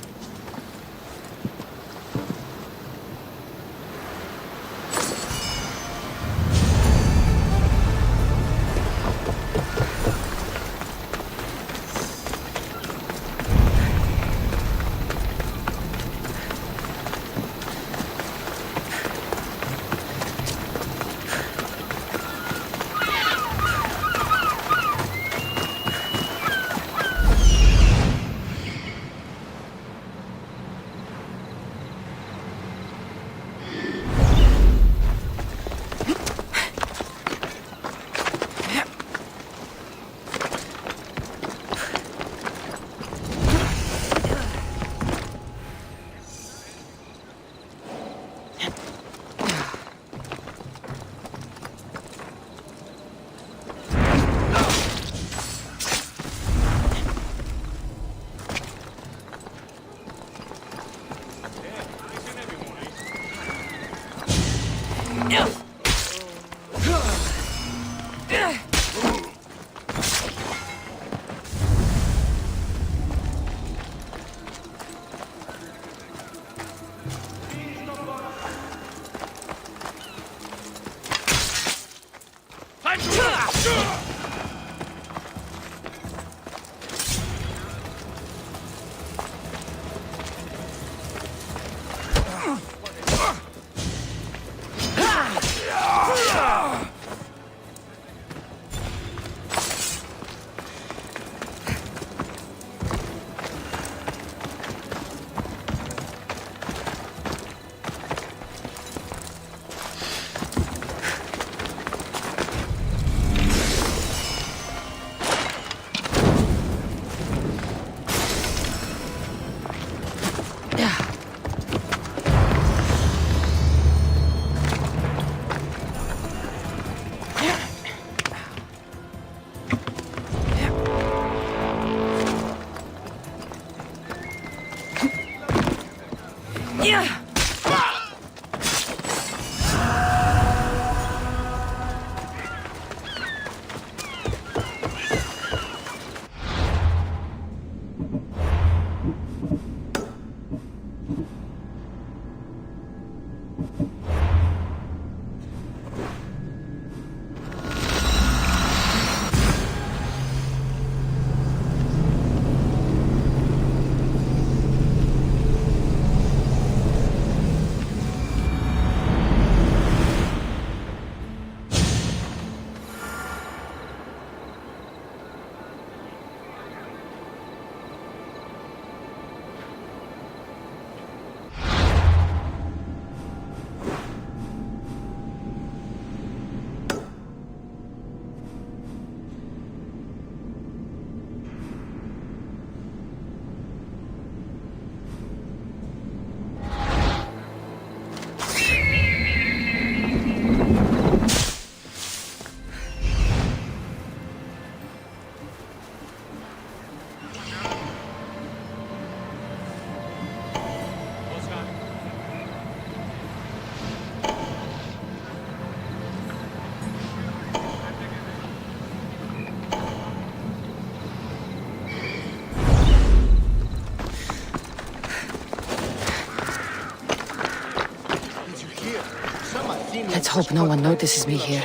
Let's hope no one notices me here.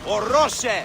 Ορόσε!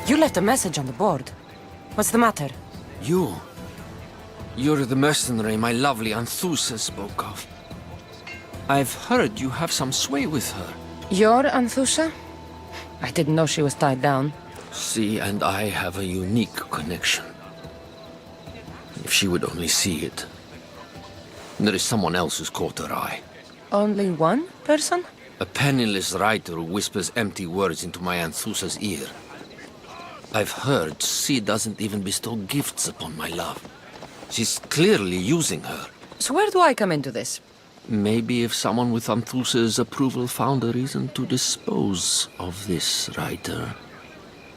You left a message on the board. What's the matter? You're the mercenary my lovely Anthusa spoke of. I've heard you have some sway with her. You're Anthusa? I didn't know she was tied down. She and I have a unique connection. If she would only see it. There is someone else who's caught her eye. Only one person? A penniless writer who whispers empty words into my Anthusa's ear. I've heard she doesn't even bestow gifts upon my love. She's clearly using her. So where do I come into this? Maybe if someone with Anthusa's approval found a reason to dispose of this writer,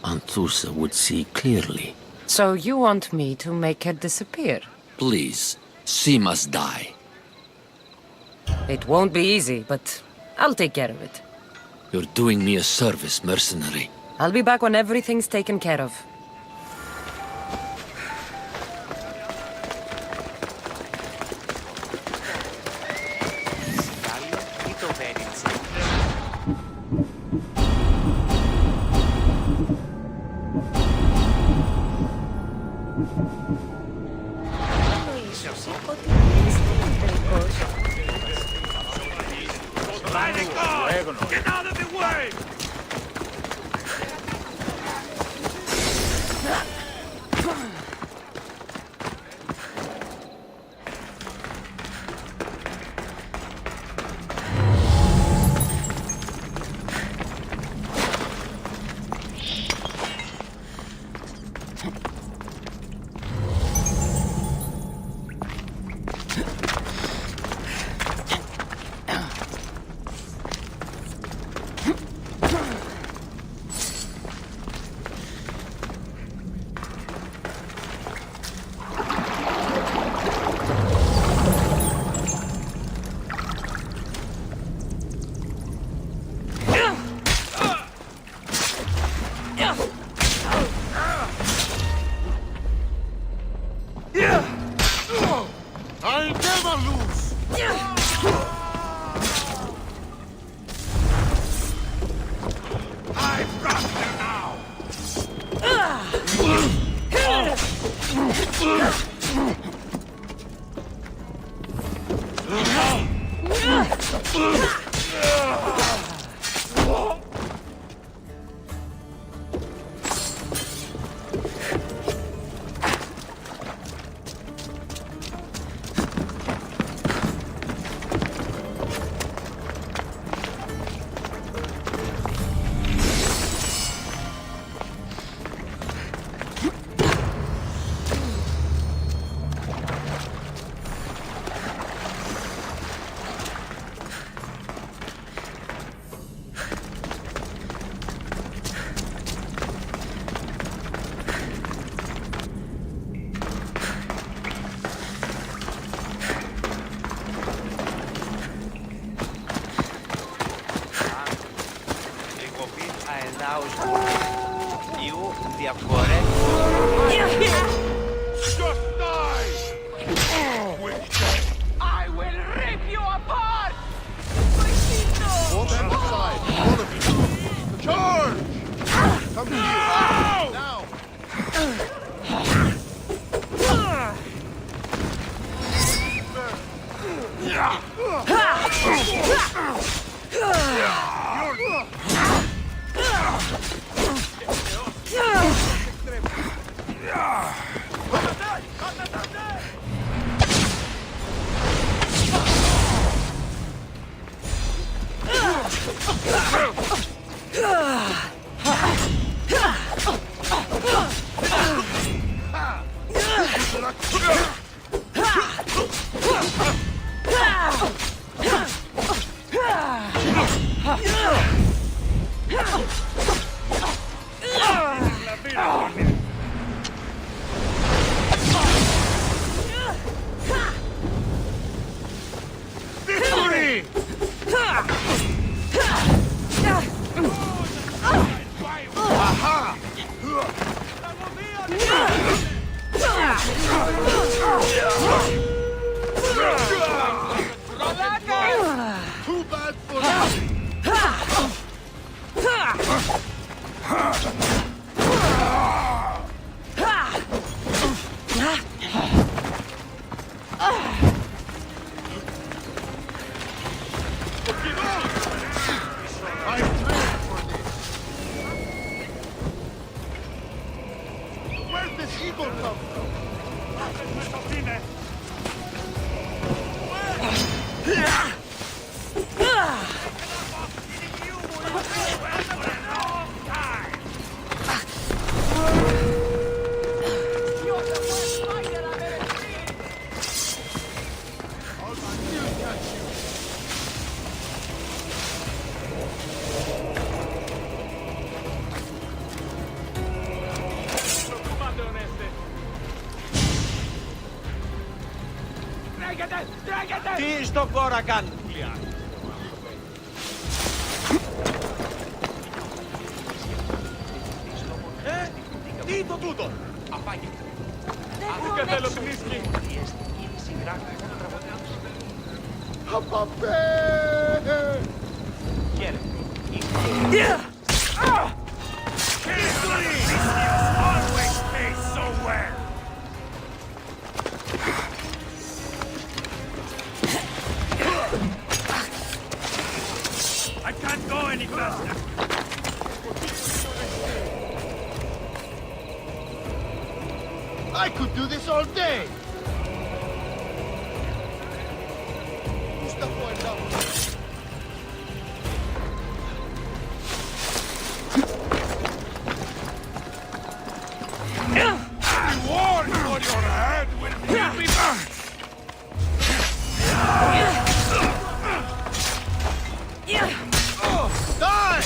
Anthusa would see clearly. So you want me to make her disappear? Please, she must die. It won't be easy, but I'll take care of it. You're doing me a service, mercenary. I'll be back when everything's taken care of. Get out of the way! I'll never lose! I've got you now! Just die! I will rip you apart! Hold them aside, all of you. Charge! Come here! Now! Victory! Aha! Too bad for you! I'm trained for this. Where'd this evil come from? Τι στο κόρα κάνουν. τούτο! Δεν θέλω την ίσκη! Απαπέ! Always pays so well! I can't go any faster! I could do this all day! Reward for your head will be back! Die!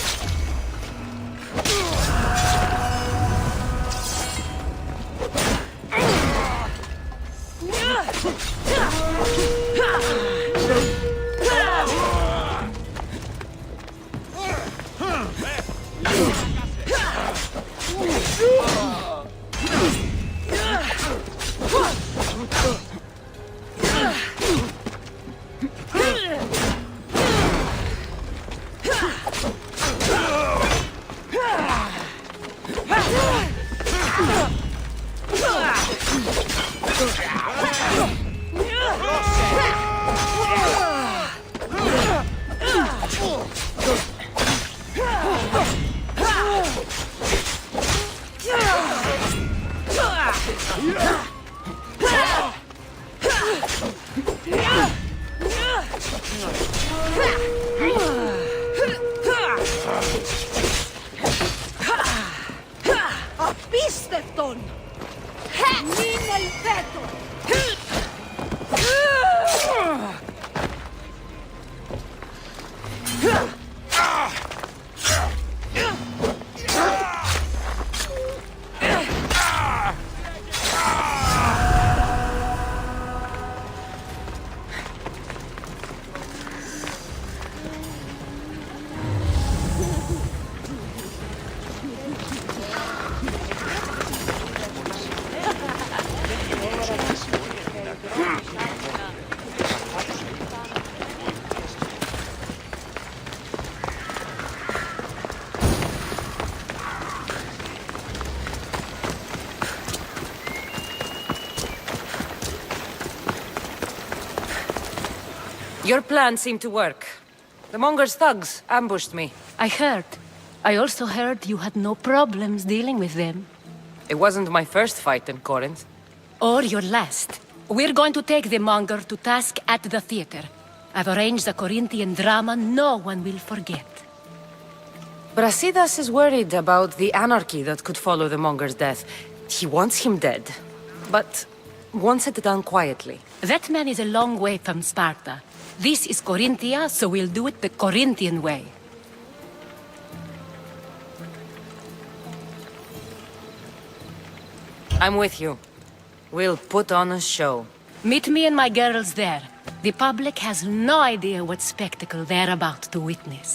Απίστευτον! Μην ελθέτω! Your plan seemed to work. The Monger's thugs ambushed me. I heard. I also heard you had no problems dealing with them. It wasn't my first fight in Corinth. Or your last. We're going to take the Monger to task at the theater. I've arranged a Corinthian drama no one will forget. Brasidas is worried about the anarchy that could follow the Monger's death. He wants him dead, but wants it done quietly. That man is a long way from Sparta. This is Corinthia, so we'll do it the Corinthian way. I'm with you. We'll put on a show. Meet me and my girls there. The public has no idea what spectacle they're about to witness.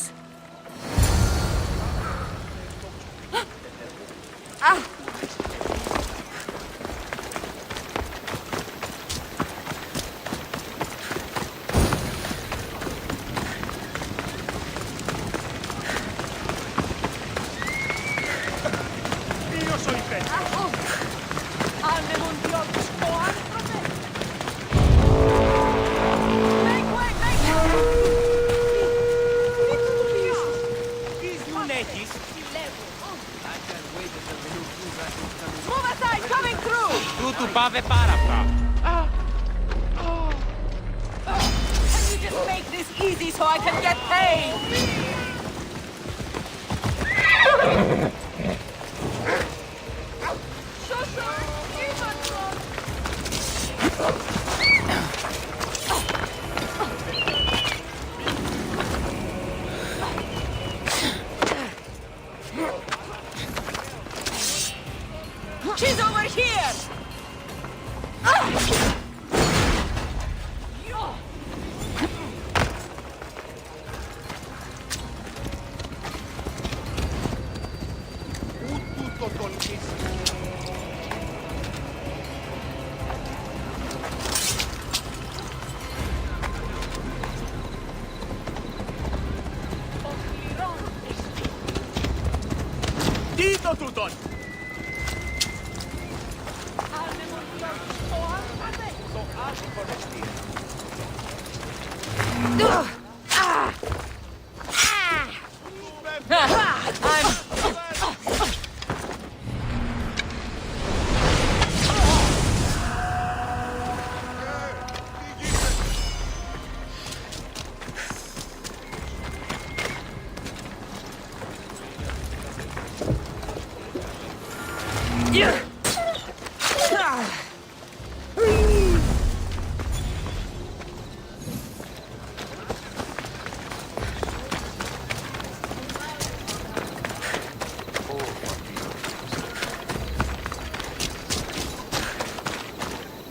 Τούτου πάβε πάρα αυτά. Can you just make this easy so I can get paid? She's over here! πάνω τούτον!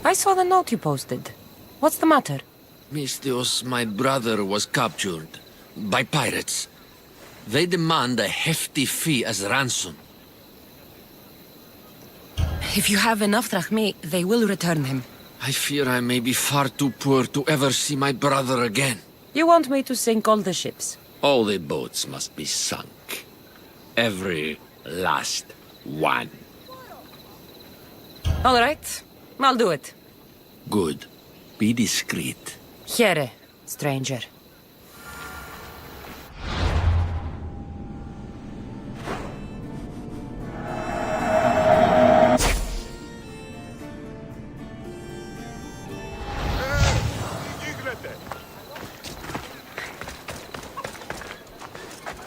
I saw the note you posted. What's the matter? Mistios, my brother was captured by pirates. They demand a hefty fee as ransom. If you have enough drachmi, they will return him. I fear I may be far too poor to ever see my brother again. You want me to sink all the ships? All the boats must be sunk. Every last one. All right, I'll do it. Good. Be discreet. Here, stranger.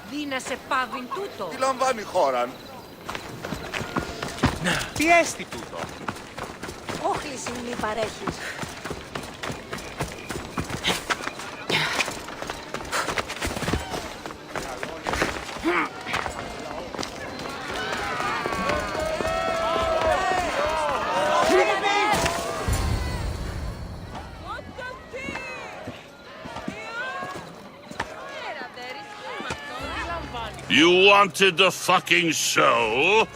Δίνεσαι πάβιν τούτο. Τι λαμβάνει η χώρα? Τι έστι τούτο? Όχληση μη παρέχεις. You wanted the fucking show?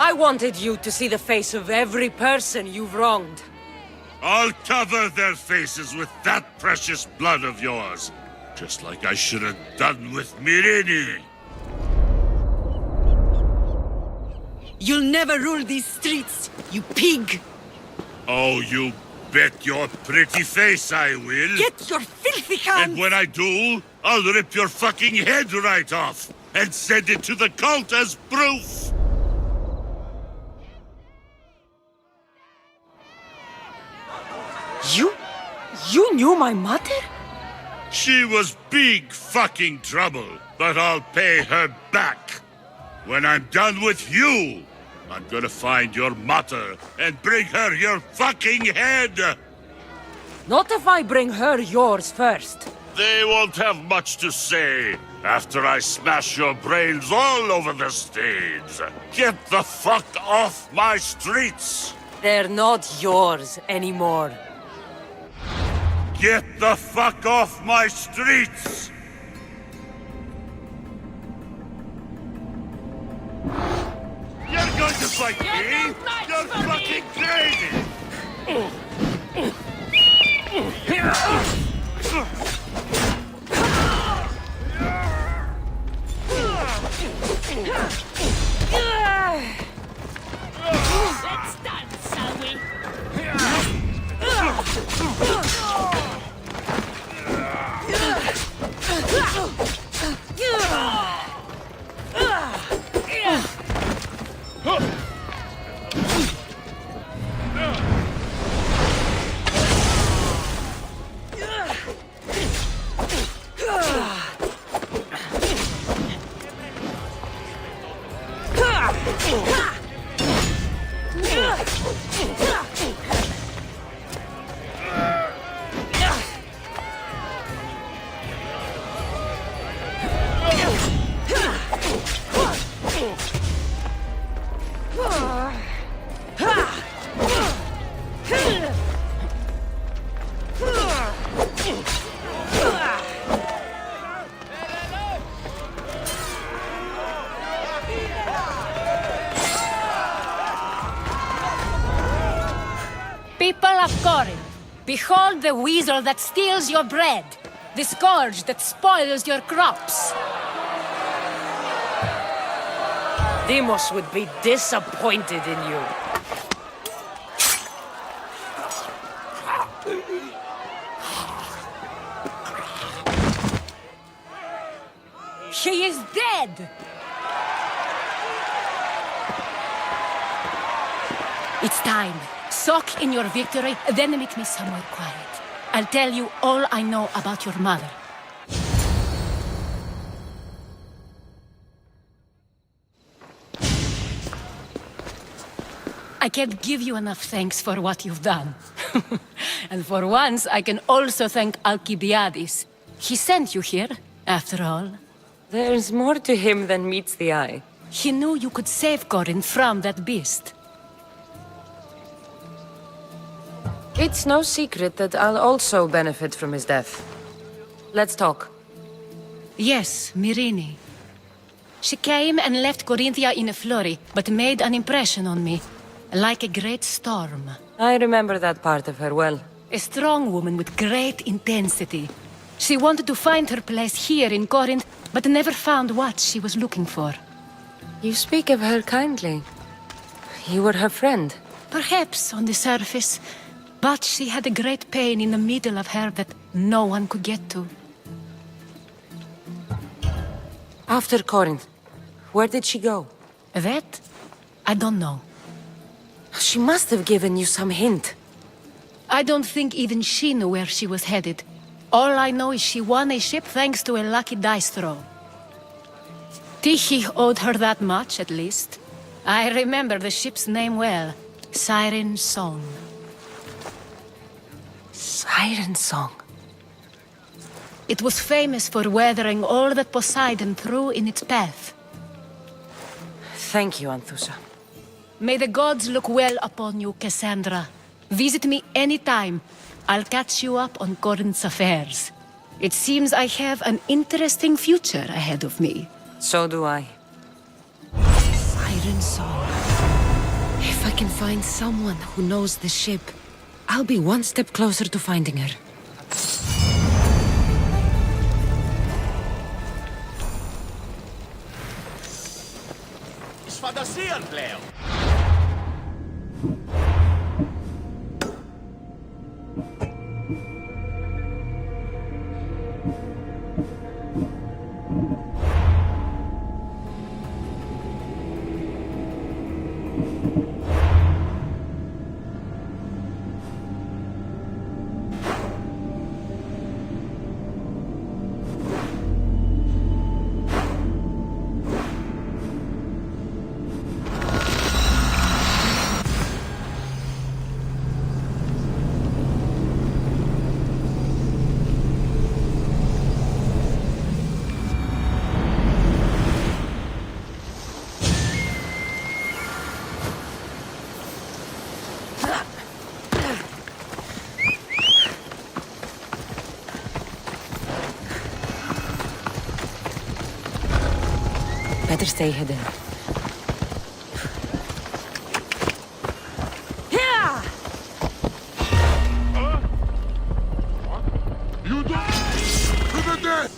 I wanted you to see the face of every person you've wronged. I'll cover their faces with that precious blood of yours. Just like I should have done with Mirini. You'll never rule these streets, you pig! Oh, you bet your pretty face I will. Get your filthy hands! And when I do, I'll rip your fucking head right off and send it to the cult as proof. You knew my mother? She was big fucking trouble, but I'll pay her back. When I'm done with you, I'm gonna find your mother and bring her your fucking head. Not if I bring her yours first. They won't have much to say after I smash your brains all over the stage. Get the fuck off my streets! They're not yours anymore. Get the fuck off my streets! You're going to fight me? You're fucking crazy! Let's dance, shall we? People of Corinth, behold the weasel that steals your bread, the scourge that spoils your crops. Demos would be disappointed in you. She is dead! It's time. Soak in your victory, then meet me somewhere quiet. I'll tell you all I know about your mother. I can't give you enough thanks for what you've done. And for once, I can also thank Alcibiades. He sent you here, after all. There's more to him than meets the eye. He knew you could save Corinth from that beast. It's no secret that I'll also benefit from his death. Let's talk. Yes, Myrine. She came and left Corinthia in a flurry, but made an impression on me. Like a great storm. I remember that part of her well. A strong woman with great intensity. She wanted to find her place here in Corinth, but never found what she was looking for. You speak of her kindly. You were her friend. Perhaps on the surface, but she had a great pain in the middle of her that no one could get to. After Corinth, where did she go? That? I don't know. She must have given you some hint. I don't think even she knew where she was headed. All I know is she won a ship thanks to a lucky dice throw. Tyche owed her that much, at least. I remember the ship's name well. Siren Song. Siren Song. It was famous for weathering all that Poseidon threw in its path. Thank you, Anthusa. May the gods look well upon you, Cassandra. Visit me anytime. I'll catch you up on Corinth's affairs. It seems I have an interesting future ahead of me. So do I. Siren Song. If I can find someone who knows the ship, I'll be one step closer to finding her. Is fantasieren πλέον. Better stay hidden. You die! To the death!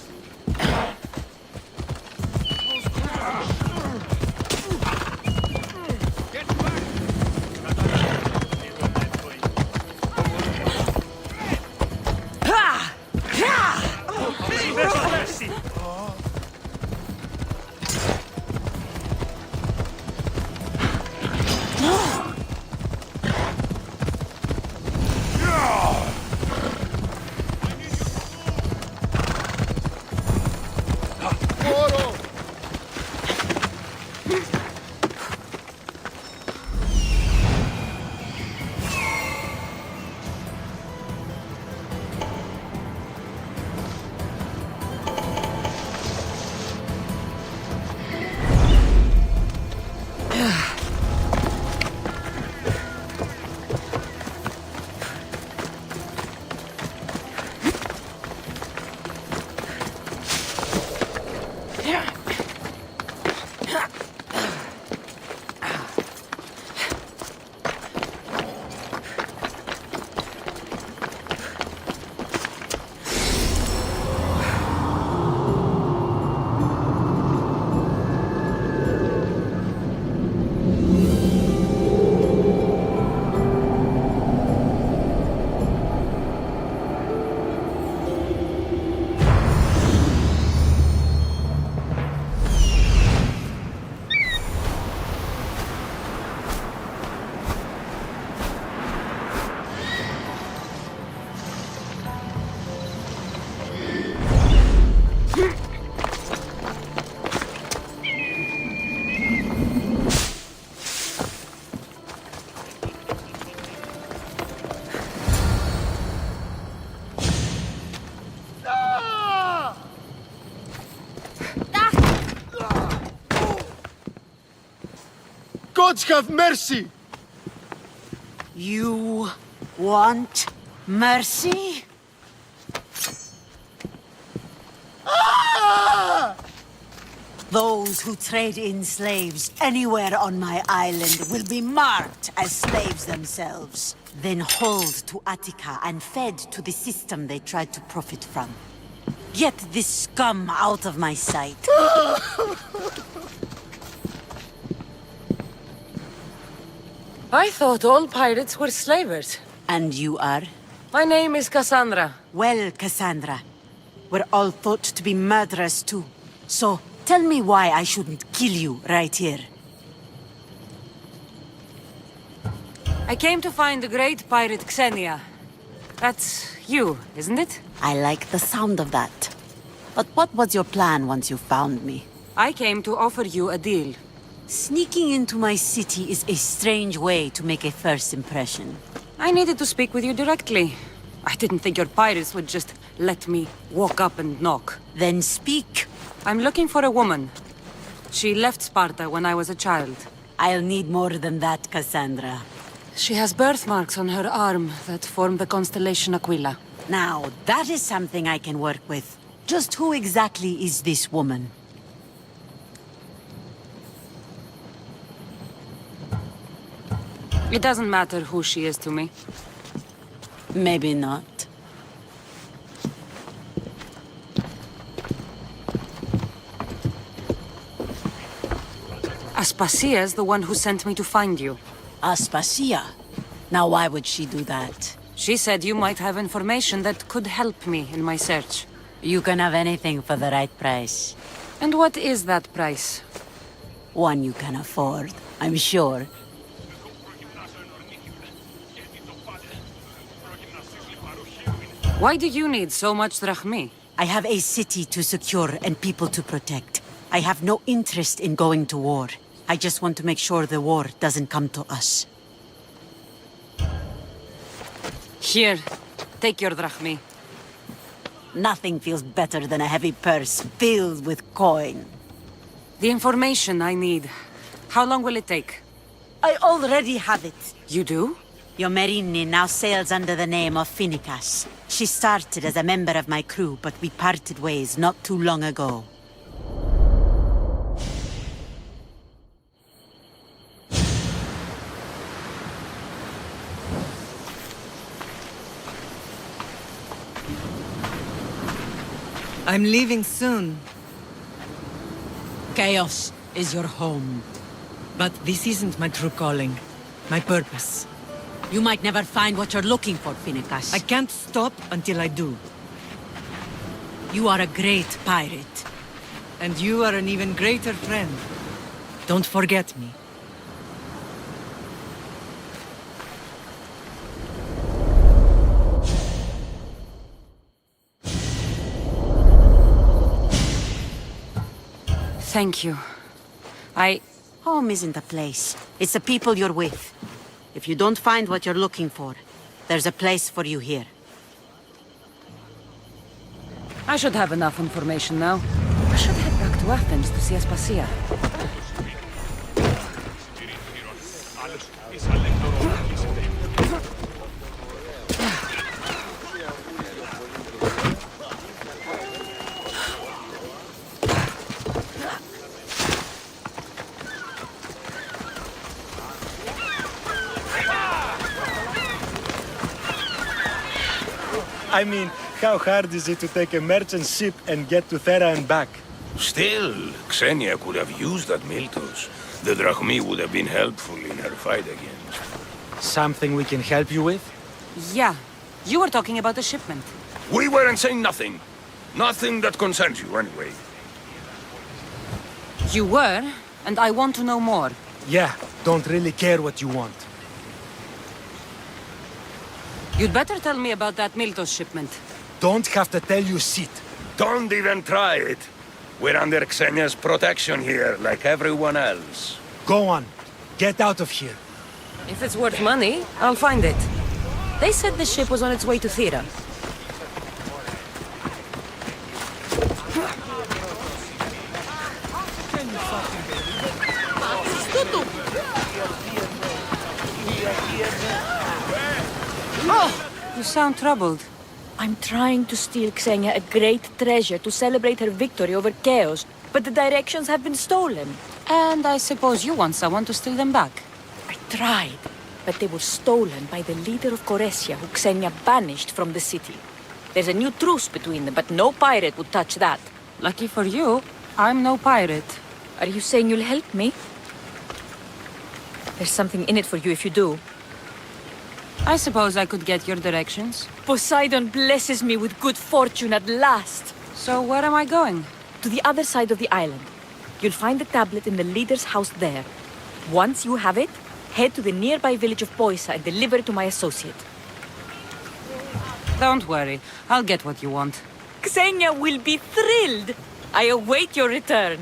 Gods have mercy! You want mercy? Those who trade in slaves anywhere on my island will be marked as slaves themselves, then hauled to Attica and fed to the system they tried to profit from. Get this scum out of my sight. I thought all pirates were slavers. And you are? My name is Cassandra. Well, Cassandra, we're all thought to be murderers too. So, tell me why I shouldn't kill you right here. I came to find the great pirate Xenia. That's you, isn't it? I like the sound of that. But what was your plan once you found me? I came to offer you a deal. Sneaking into my city is a strange way to make a first impression. I needed to speak with you directly. I didn't think your pirates would just let me walk up and knock. Then speak. I'm looking for a woman. She left Sparta when I was a child. I'll need more than that, Cassandra. She has birthmarks on her arm that form the constellation Aquila. Now, that is something I can work with. Just who exactly is this woman? It doesn't matter who she is to me. Maybe not. Aspasia's the one who sent me to find you. Aspasia? Now why would she do that? She said you might have information that could help me in my search. You can have anything for the right price. And what is that price? One you can afford, I'm sure. Why do you need so much drachmi? I have a city to secure and people to protect. I have no interest in going to war. I just want to make sure the war doesn't come to us. Here, take your drachmi. Nothing feels better than a heavy purse filled with coin. The information I need. How long will it take? I already have it. You do? Yomerini now sails under the name of Finicas. She started as a member of my crew, but we parted ways not too long ago. I'm leaving soon. Chaos is your home. But this isn't my true calling. My purpose. You might never find what you're looking for, Finicas. I can't stop until I do. You are a great pirate. And you are an even greater friend. Don't forget me. Thank you. Home isn't a place. It's the people you're with. If you don't find what you're looking for, there's a place for you here. I should have enough information now. I should head back to Athens to see Aspasia. I mean, how hard is it to take a merchant ship and get to Thera and back? Still, Xenia could have used that Miltos. The drachmi would have been helpful in her fight against. Something we can help you with? Yeah. You were talking about the shipment. We weren't saying nothing. Nothing that concerns you, anyway. You were, and I want to know more. Yeah, don't really care what you want. You'd better tell me about that Miltos shipment. Don't have to tell you shit. Don't even try it. We're under Xenia's protection here, like everyone else. Go on. Get out of here. If it's worth money, I'll find it. They said the ship was on its way to Thera. Oh, you sound troubled. I'm trying to steal Xenia a great treasure to celebrate her victory over Chaos, but the directions have been stolen. And I suppose you want someone to steal them back. I tried, but they were stolen by the leader of Koresia, who Xenia banished from the city. There's a new truce between them, but no pirate would touch that. Lucky for you, I'm no pirate. Are you saying you'll help me? There's something in it for you if you do. I suppose I could get your directions. Poseidon blesses me with good fortune at last. So where am I going? To the other side of the island. You'll find the tablet in the leader's house there. Once you have it, head to the nearby village of Poisa and deliver it to my associate. Don't worry, I'll get what you want. Xenia will be thrilled. I await your return.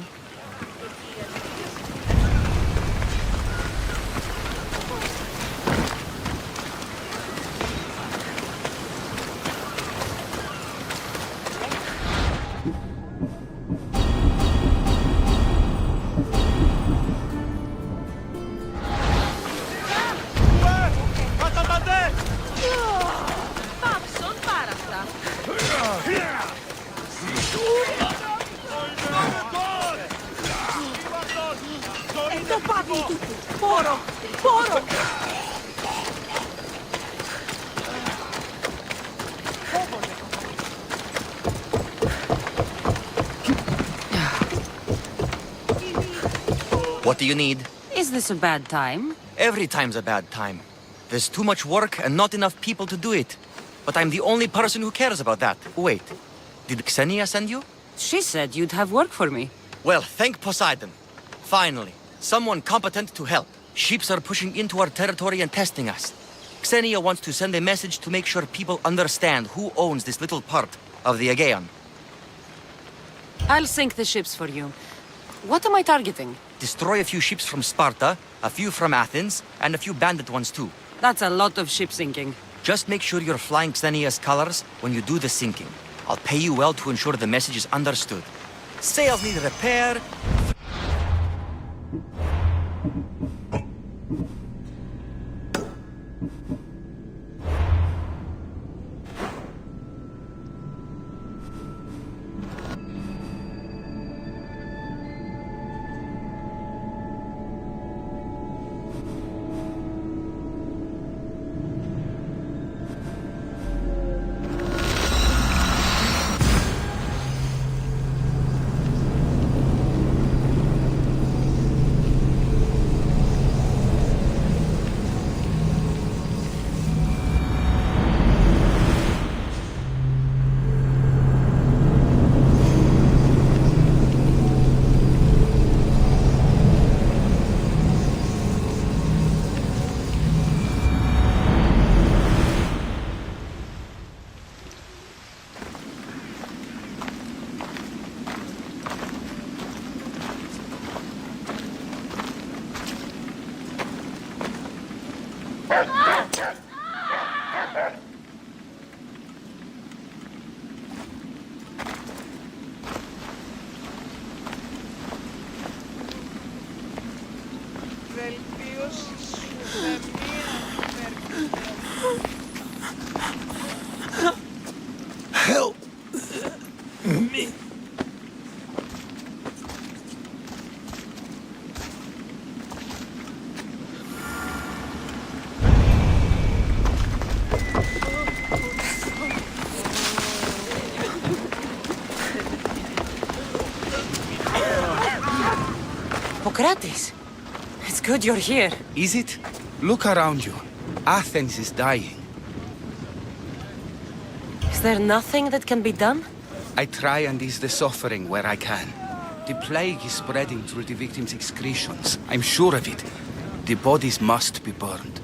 What do you need? Is this a bad time? Every time's a bad time. There's too much work and not enough people to do it. But I'm the only person who cares about that. Wait, did Xenia send you? She said you'd have work for me. Well, thank Poseidon. Finally, someone competent to help. Ships are pushing into our territory and testing us. Xenia wants to send a message to make sure people understand who owns this little part of the Aegean. I'll sink the ships for you. What am I targeting? Destroy a few ships from Sparta, a few from Athens, and a few bandit ones too. That's a lot of ship sinking. Just make sure you're flying Xenia's colors when you do the sinking. I'll pay you well to ensure the message is understood. Sails need repair. Help me. Hippocrates! It's good you're here. Is it? Look around you. Athens is dying. Is there nothing that can be done? I try and ease the suffering where I can. The plague is spreading through the victims' excretions. I'm sure of it. The bodies must be burned.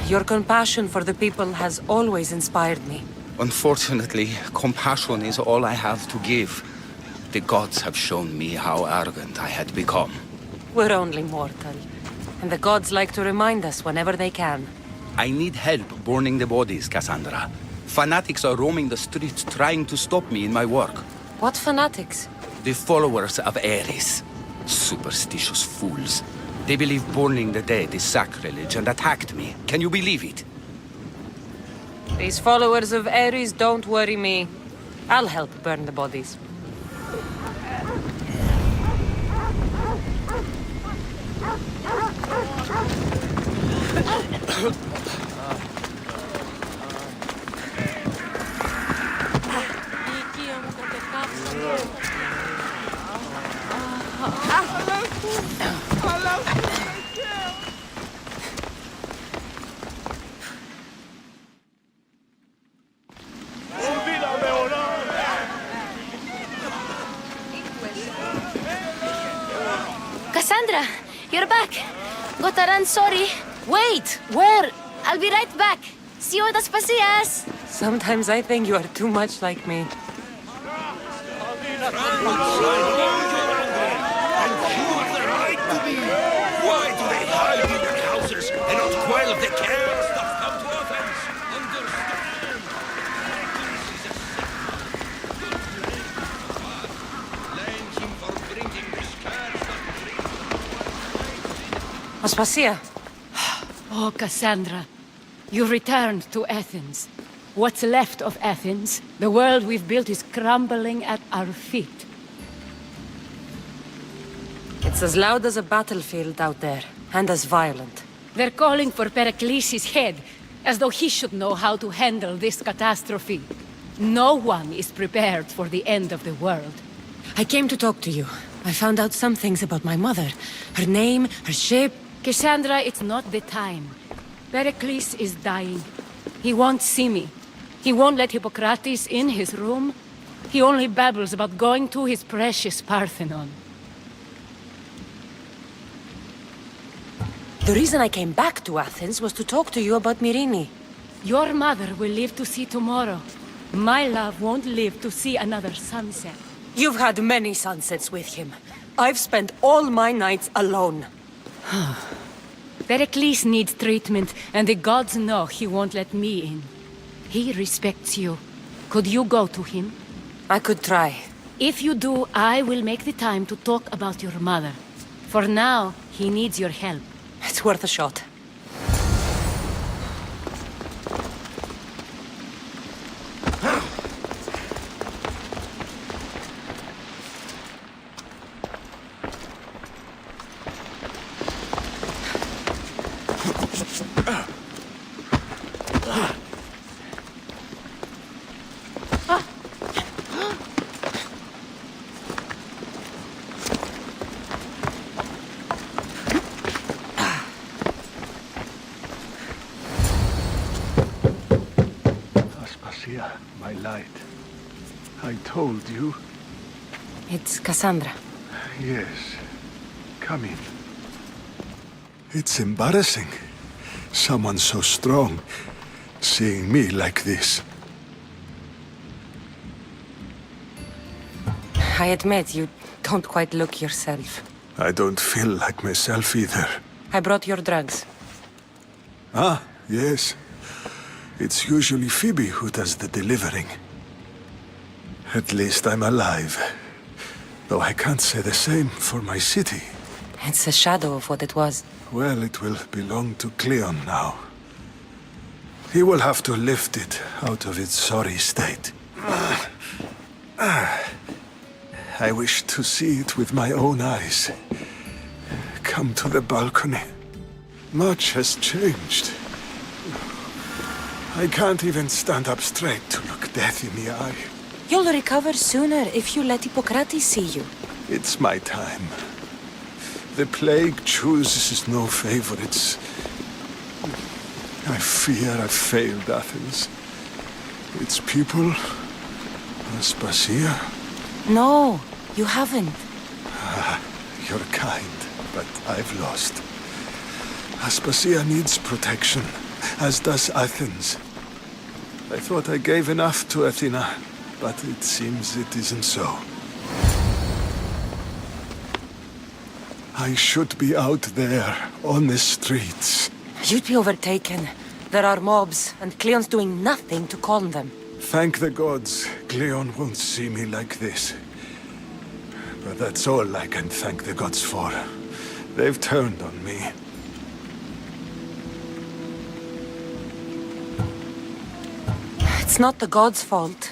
Your compassion for the people has always inspired me. Unfortunately, compassion is all I have to give. The gods have shown me how arrogant I had become. We're only mortal. And the gods like to remind us whenever they can. I need help burning the bodies, Cassandra. Fanatics are roaming the streets trying to stop me in my work. What fanatics? The followers of Ares. Superstitious fools. They believe burning the dead is sacrilege and attacked me. Can you believe it? These followers of Ares don't worry me. I'll help burn the bodies. Cassandra, you're back. Gotta run, sorry. Wait, where? I'll be right back. See you at Aspasias. Sometimes I think you are too much like me. Why do they hide in their houses and not quell the chaos that's come to Athens? Understand? Blame him for bringing this curse Aspasia. Oh, Cassandra, you returned to Athens. What's left of Athens, the world we've built is crumbling at our feet. It's as loud as a battlefield out there, and as violent. They're calling for Pericles' head, as though he should know how to handle this catastrophe. No one is prepared for the end of the world. I came to talk to you. I found out some things about my mother. Her name, her shape. Cassandra, it's not the time. Pericles is dying. He won't see me. He won't let Hippocrates in his room. He only babbles about going to his precious Parthenon. The reason I came back to Athens was to talk to you about Myrine. Your mother will live to see tomorrow. My love won't live to see another sunset. You've had many sunsets with him. I've spent all my nights alone. Pericles needs treatment, and the gods know he won't let me in. He respects you. Could you go to him? I could try. If you do, I will make the time to talk about your mother. For now, he needs your help. It's worth a shot. My light. I told you. It's Cassandra. Yes. Come in. It's embarrassing. Someone so strong seeing me like this. I admit, you don't quite look yourself. I don't feel like myself either. I brought your drugs. Ah, yes. It's usually Phoebe who does the delivering. At least I'm alive. Though I can't say the same for my city. It's a shadow of what it was. Well, it will belong to Cleon now. He will have to lift it out of its sorry state. I wish to see it with my own eyes. Come to the balcony. Much has changed. I can't even stand up straight to look death in the eye. You'll recover sooner if you let Hippocrates see you. It's my time. The plague chooses no favorites. I fear I've failed Athens. Its people, Aspasia. No, you haven't. You're kind, but I've lost. Aspasia needs protection, as does Athens. I thought I gave enough to Athena, but it seems it isn't so. I should be out there, on the streets. You'd be overtaken. There are mobs, and Cleon's doing nothing to calm them. Thank the gods, Cleon won't see me like this. But that's all I can thank the gods for. They've turned on me. It's not the gods' fault.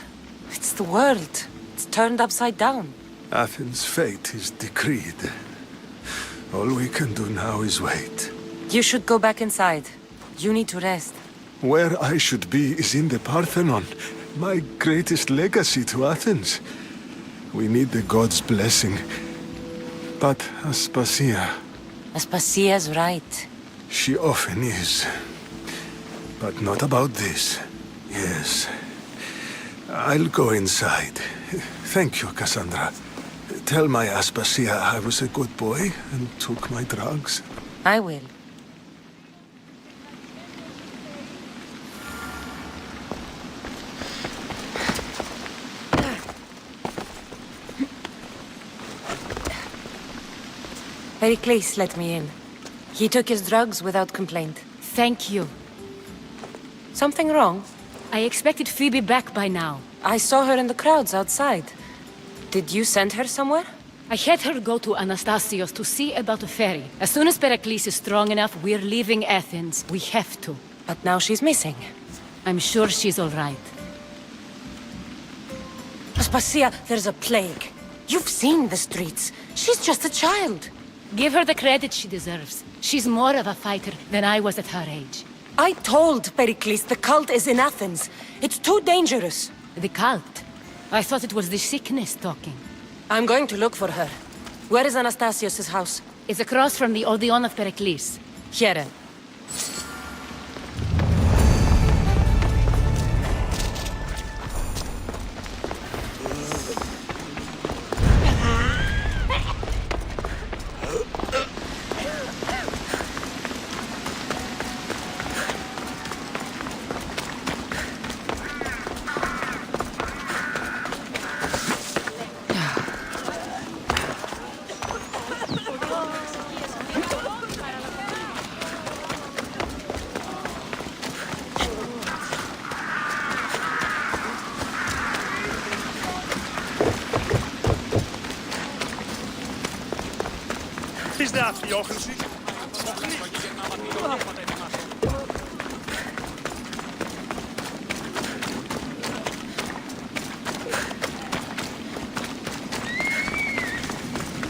It's the world. It's turned upside down. Athens' fate is decreed. All we can do now is wait. You should go back inside. You need to rest. Where I should be is in the Parthenon, my greatest legacy to Athens. We need the gods' blessing. But Aspasia... Aspasia's right. She often is. But not about this. Yes. I'll go inside. Thank you, Cassandra. Tell my Aspasia I was a good boy and took my drugs. I will. Pericles let me in. He took his drugs without complaint. Thank you. Something wrong? I expected Phoebe back by now. I saw her in the crowds outside. Did you send her somewhere? I had her go to Anastasios to see about a ferry. As soon as Pericles is strong enough, we're leaving Athens. We have to. But now she's missing. I'm sure she's all right. Aspasia, there's a plague. You've seen the streets. She's just a child. Give her the credit she deserves. She's more of a fighter than I was at her age. I told Pericles the cult is in Athens. It's too dangerous. The cult? I thought it was the sickness talking. I'm going to look for her. Where is Anastasios' house? It's across from the Odeon of Pericles. Here. Is that διόχρηση?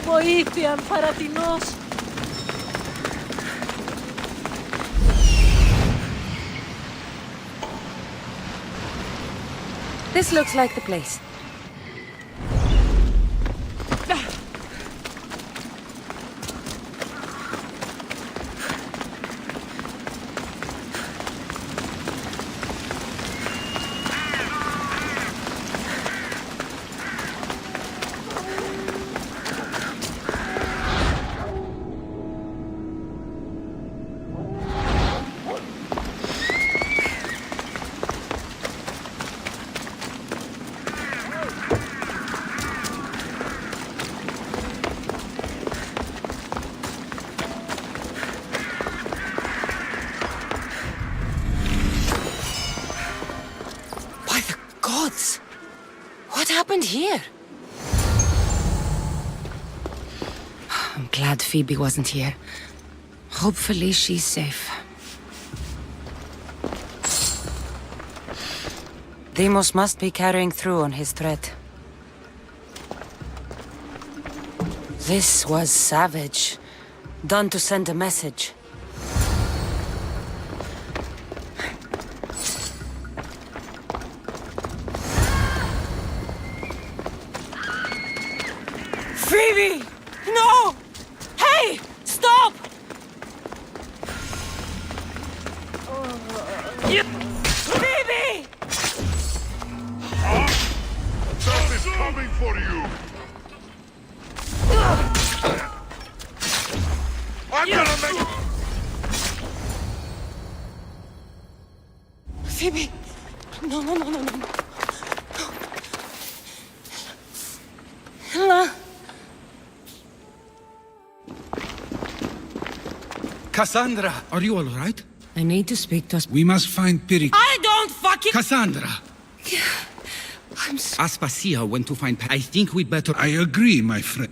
Βοήθεια, παρατηνός! This looks like the place. What happened here? I'm glad Phoebe wasn't here. Hopefully she's safe. Deimos must be carrying through on his threat. This was savage. Done to send a message. Phoebe! No! Hey! Stop! Phoebe! Death is coming for you! I'm gonna make... Phoebe! No. Cassandra, are you all right? I need to speak to us. We must find Piri. I don't fucking... Cassandra! I'm so... Aspasia went to find... I think we'd better... I agree, my friend.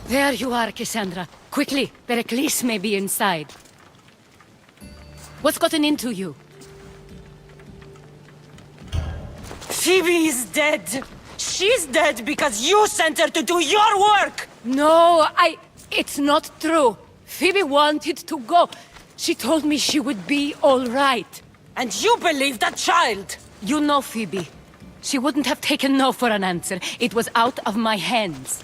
There you are, Cassandra. Quickly, Pericles may be inside. What's gotten into you? Phoebe is dead. She's dead because you sent her to do your work! No, It's not true. Phoebe wanted to go. She told me she would be all right. And you believe that child? You know Phoebe. She wouldn't have taken no for an answer. It was out of my hands.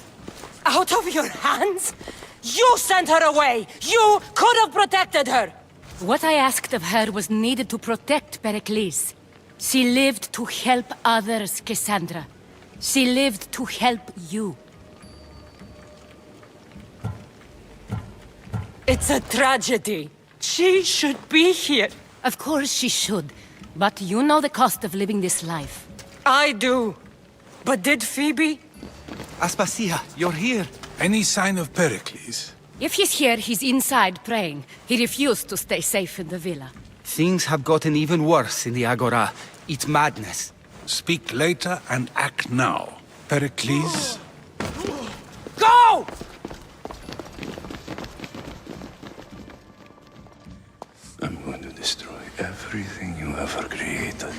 Out of your hands? You sent her away! You could have protected her! What I asked of her was needed to protect Pericles. She lived to help others, Cassandra. She lived to help you. It's a tragedy. She should be here. Of course she should. But you know the cost of living this life. I do. But did Phoebe? Aspasia, you're here. Any sign of Pericles? If he's here, he's inside praying. He refused to stay safe in the villa. Things have gotten even worse in the Agora. It's madness. Speak later and act now. Pericles? Go! I'm going to destroy everything you ever created.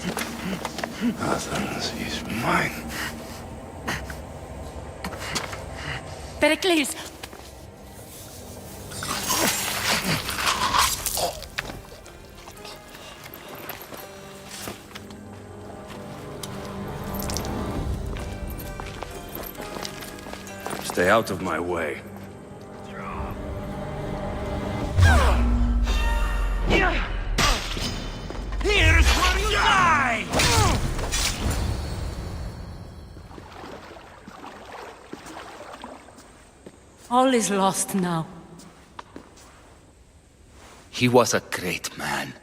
Athens is mine. Pericles! Stay out of my way. Here's where you die! All is lost now. He was a great man.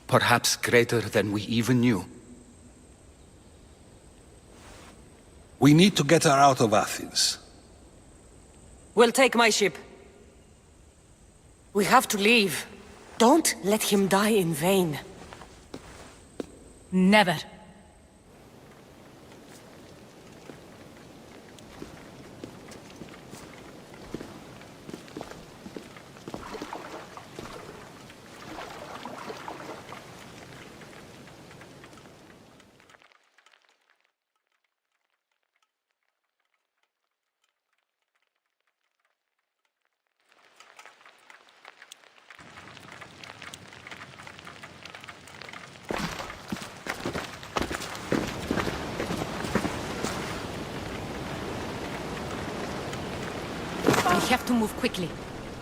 Perhaps greater than we even knew. We need to get her out of Athens. We'll take my ship. We have to leave. Don't let him die in vain. Never. We have to move quickly.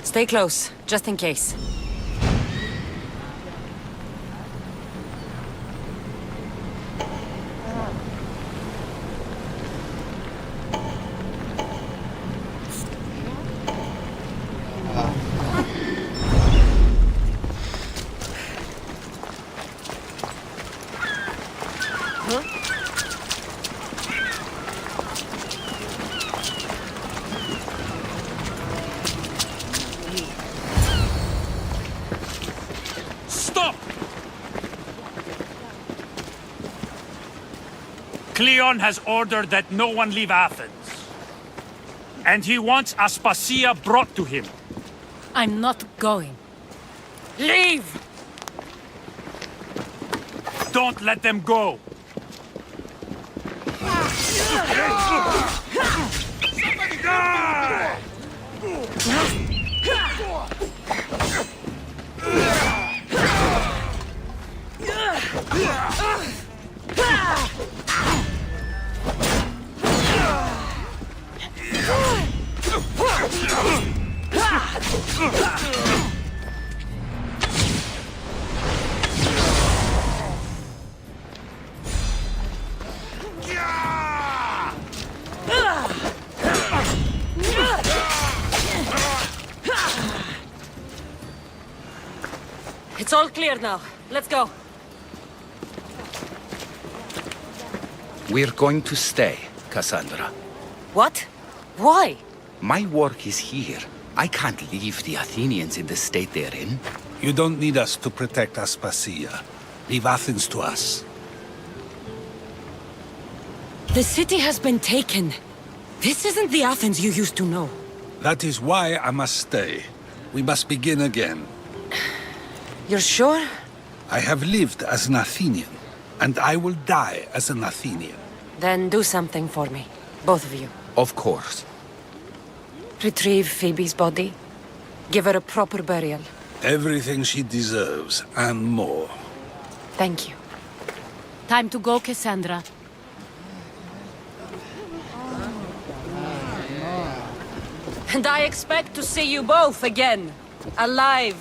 Stay close, just in case. Cleon has ordered that no one leave Athens. And he wants Aspasia brought to him. I'm not going. Leave! Don't let them go. Somebody It's all clear now. Let's go. We're going to stay, Cassandra. What? Why? My work is here. I can't leave the Athenians in the state they're in. You don't need us to protect Aspasia. Leave Athens to us. The city has been taken. This isn't the Athens you used to know. That is why I must stay. We must begin again. You're sure? I have lived as an Athenian, and I will die as an Athenian. Then do something for me. Both of you. Of course. Retrieve Phoebe's body. Give her a proper burial. Everything she deserves, and more. Thank you. Time to go, Cassandra. And I expect to see you both again. Alive.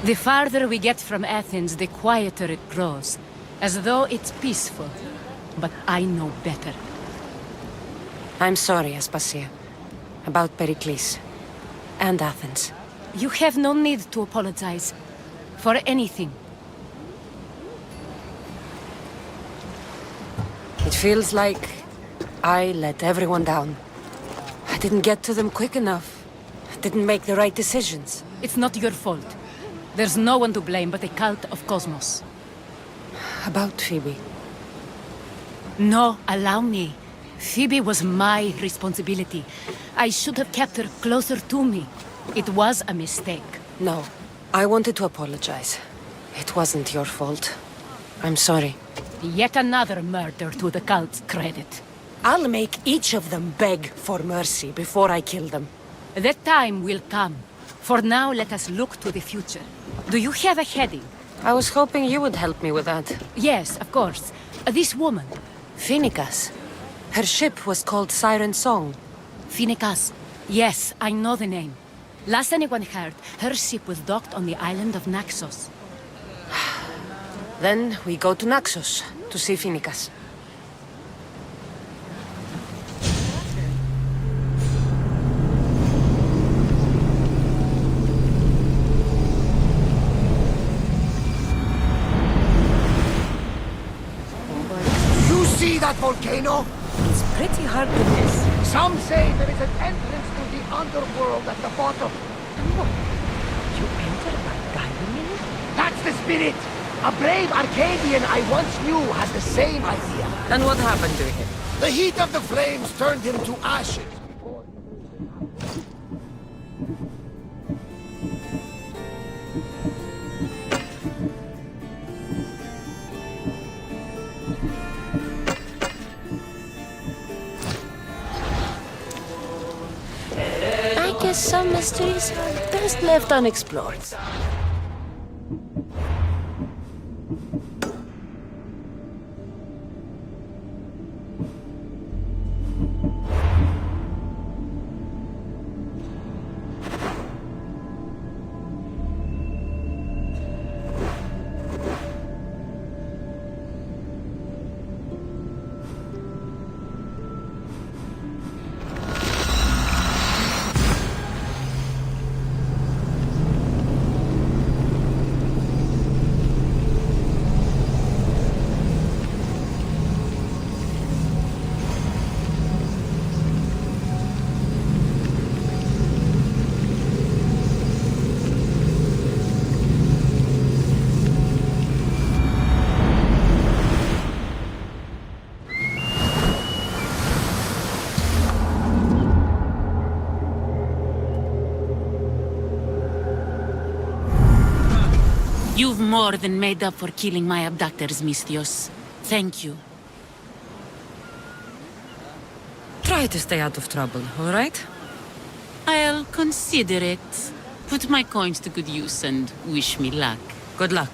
The farther we get from Athens, the quieter it grows. As though it's peaceful. But I know better. I'm sorry, Aspasia. About Pericles. And Athens. You have no need to apologize. For anything. It feels like I let everyone down. I didn't get to them quick enough. I didn't make the right decisions. It's not your fault. There's no one to blame but the cult of Cosmos. About Phoebe. No, allow me. Phoebe was my responsibility. I should have kept her closer to me. It was a mistake. No, I wanted to apologize. It wasn't your fault. I'm sorry. Yet another murder to the cult's credit. I'll make each of them beg for mercy before I kill them. That time will come. For now, let us look to the future. Do you have a heading? I was hoping you would help me with that. Yes, of course. This woman. Phoenicas. Her ship was called Siren Song. Phoenicas. Yes, I know the name. Last anyone heard, her ship was docked on the island of Naxos. Then we go to Naxos to see Phoenicas. You see that volcano? It's pretty hard to miss. Some say there is an entrance to the underworld at the bottom. You entered by diving in it? That's the spirit! A brave Arcadian I once knew had the same idea. And what happened to him? The heat of the flames turned him to ashes. I guess some mysteries are best left unexplored. You've more than made up for killing my abductors, Mistios. Thank you. Try to stay out of trouble, all right? I'll consider it. Put my coins to good use and wish me luck. Good luck.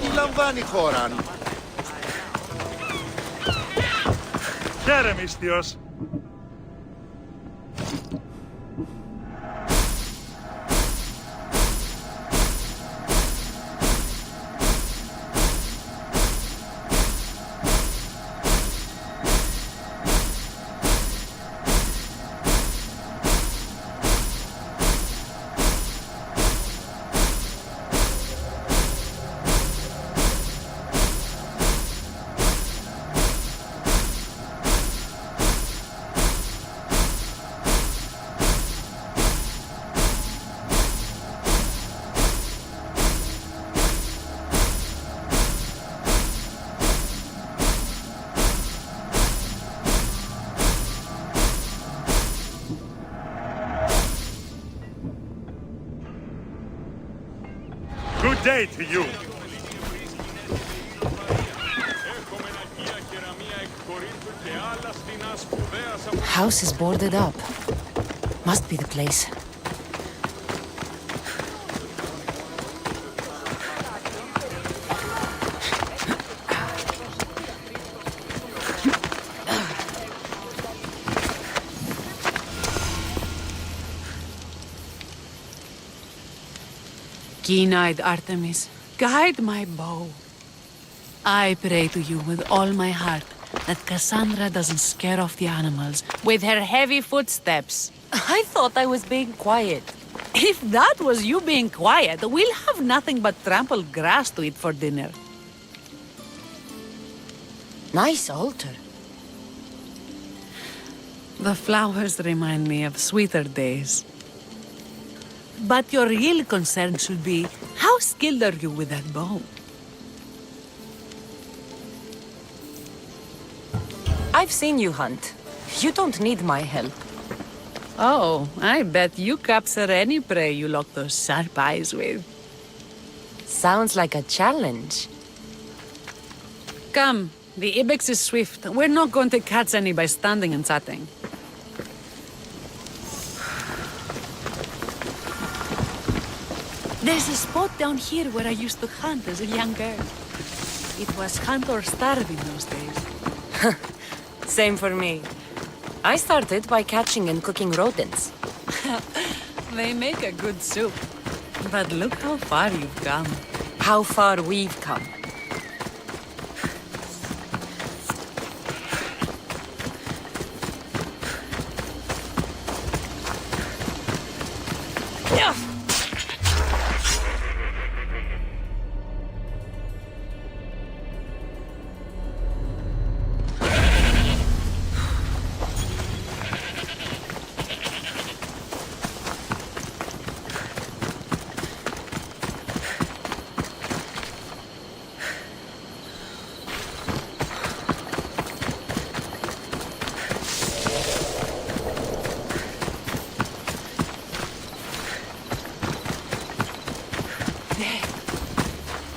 Τι λαμβάνει η χώρα. Χαίρε, Μίστιος. Good day to you. House is boarded up. Must be the place. Keen-eyed Artemis, guide my bow. I pray to you with all my heart that Cassandra doesn't scare off the animals with her heavy footsteps. I thought I was being quiet. If that was you being quiet, we'll have nothing but trampled grass to eat for dinner. Nice altar. The flowers remind me of sweeter days. But your real concern should be, how skilled are you with that bow? I've seen you hunt. You don't need my help. Oh, I bet you capture any prey you lock those sharp eyes with. Sounds like a challenge. Come, the ibex is swift. We're not going to catch any by standing and chatting. There's a spot down here where I used to hunt as a young girl. It was hunt or starve in those days. Same for me. I started by catching and cooking rodents. They make a good soup. But look how far you've come. How far we've come.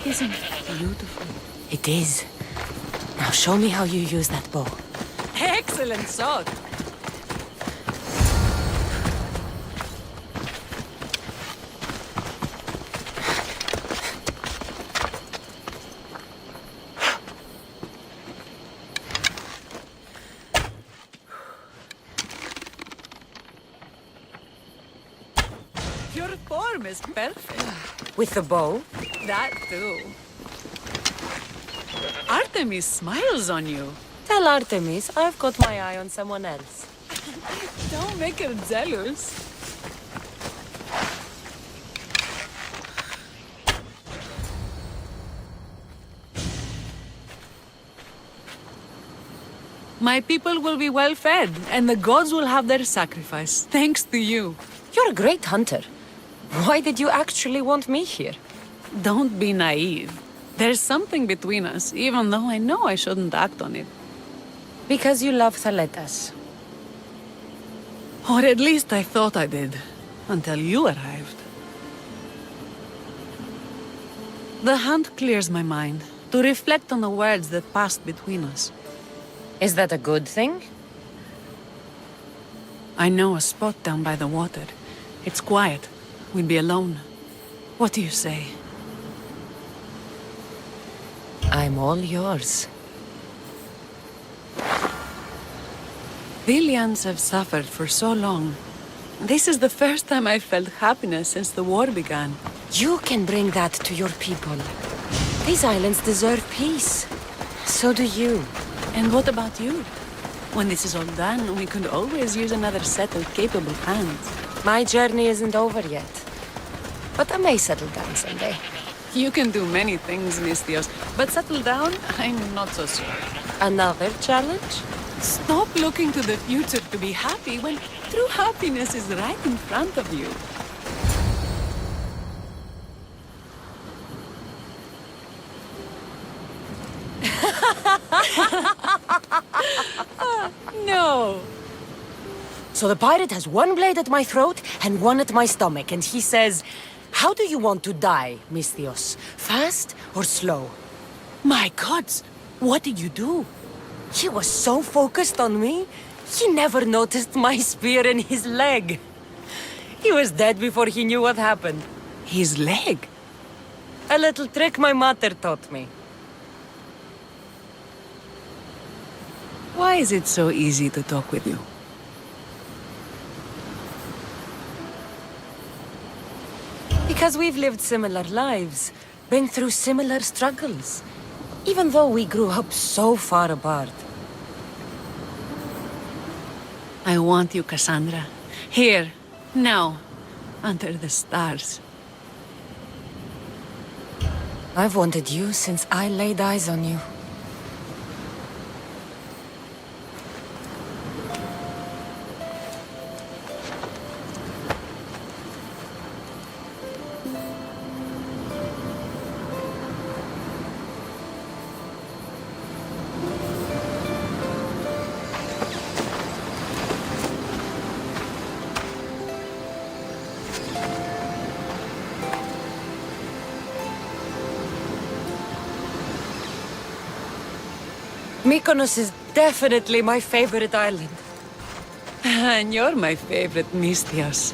Isn't it beautiful? It is. Now show me how you use that bow. Excellent shot! Your form is perfect. With the bow? That too. Artemis smiles on you. Tell Artemis I've got my eye on someone else. Don't make her jealous. My people will be well fed, and the gods will have their sacrifice, thanks to you. You're a great hunter. Why did you actually want me here? Don't be naive. There's something between us, even though I know I shouldn't act on it. Because you love Thaletas. Or at least I thought I did, until you arrived. The hunt clears my mind, to reflect on the words that passed between us. Is that a good thing? I know a spot down by the water. It's quiet. We'll be alone. What do you say? I'm all yours. Billions have suffered for so long. This is the first time I've felt happiness since the war began. You can bring that to your people. These islands deserve peace. So do you. And what about you? When this is all done, we could always use another set of capable hands. My journey isn't over yet. But I may settle down someday. You can do many things, Mistios, but settle down, I'm not so sure. Another challenge? Stop looking to the future to be happy when true happiness is right in front of you. No. So the pirate has one blade at my throat and one at my stomach, and he says, "How do you want to die, Mistios? Fast or slow?" My gods, what did you do? He was so focused on me, he never noticed my spear in his leg. He was dead before he knew what happened. His leg? A little trick my mother taught me. Why is it so easy to talk with you? Because we've lived similar lives, been through similar struggles, even though we grew up so far apart. I want you, Cassandra. Here, now, under the stars. I've wanted you since I laid eyes on you. Mykonos is definitely my favorite island. And you're my favorite, Mistios.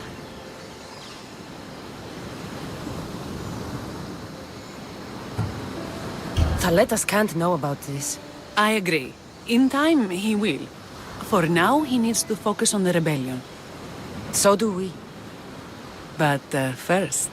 Thaletas can't know about this. I agree. In time, he will. For now, he needs to focus on the rebellion. So do we. But first...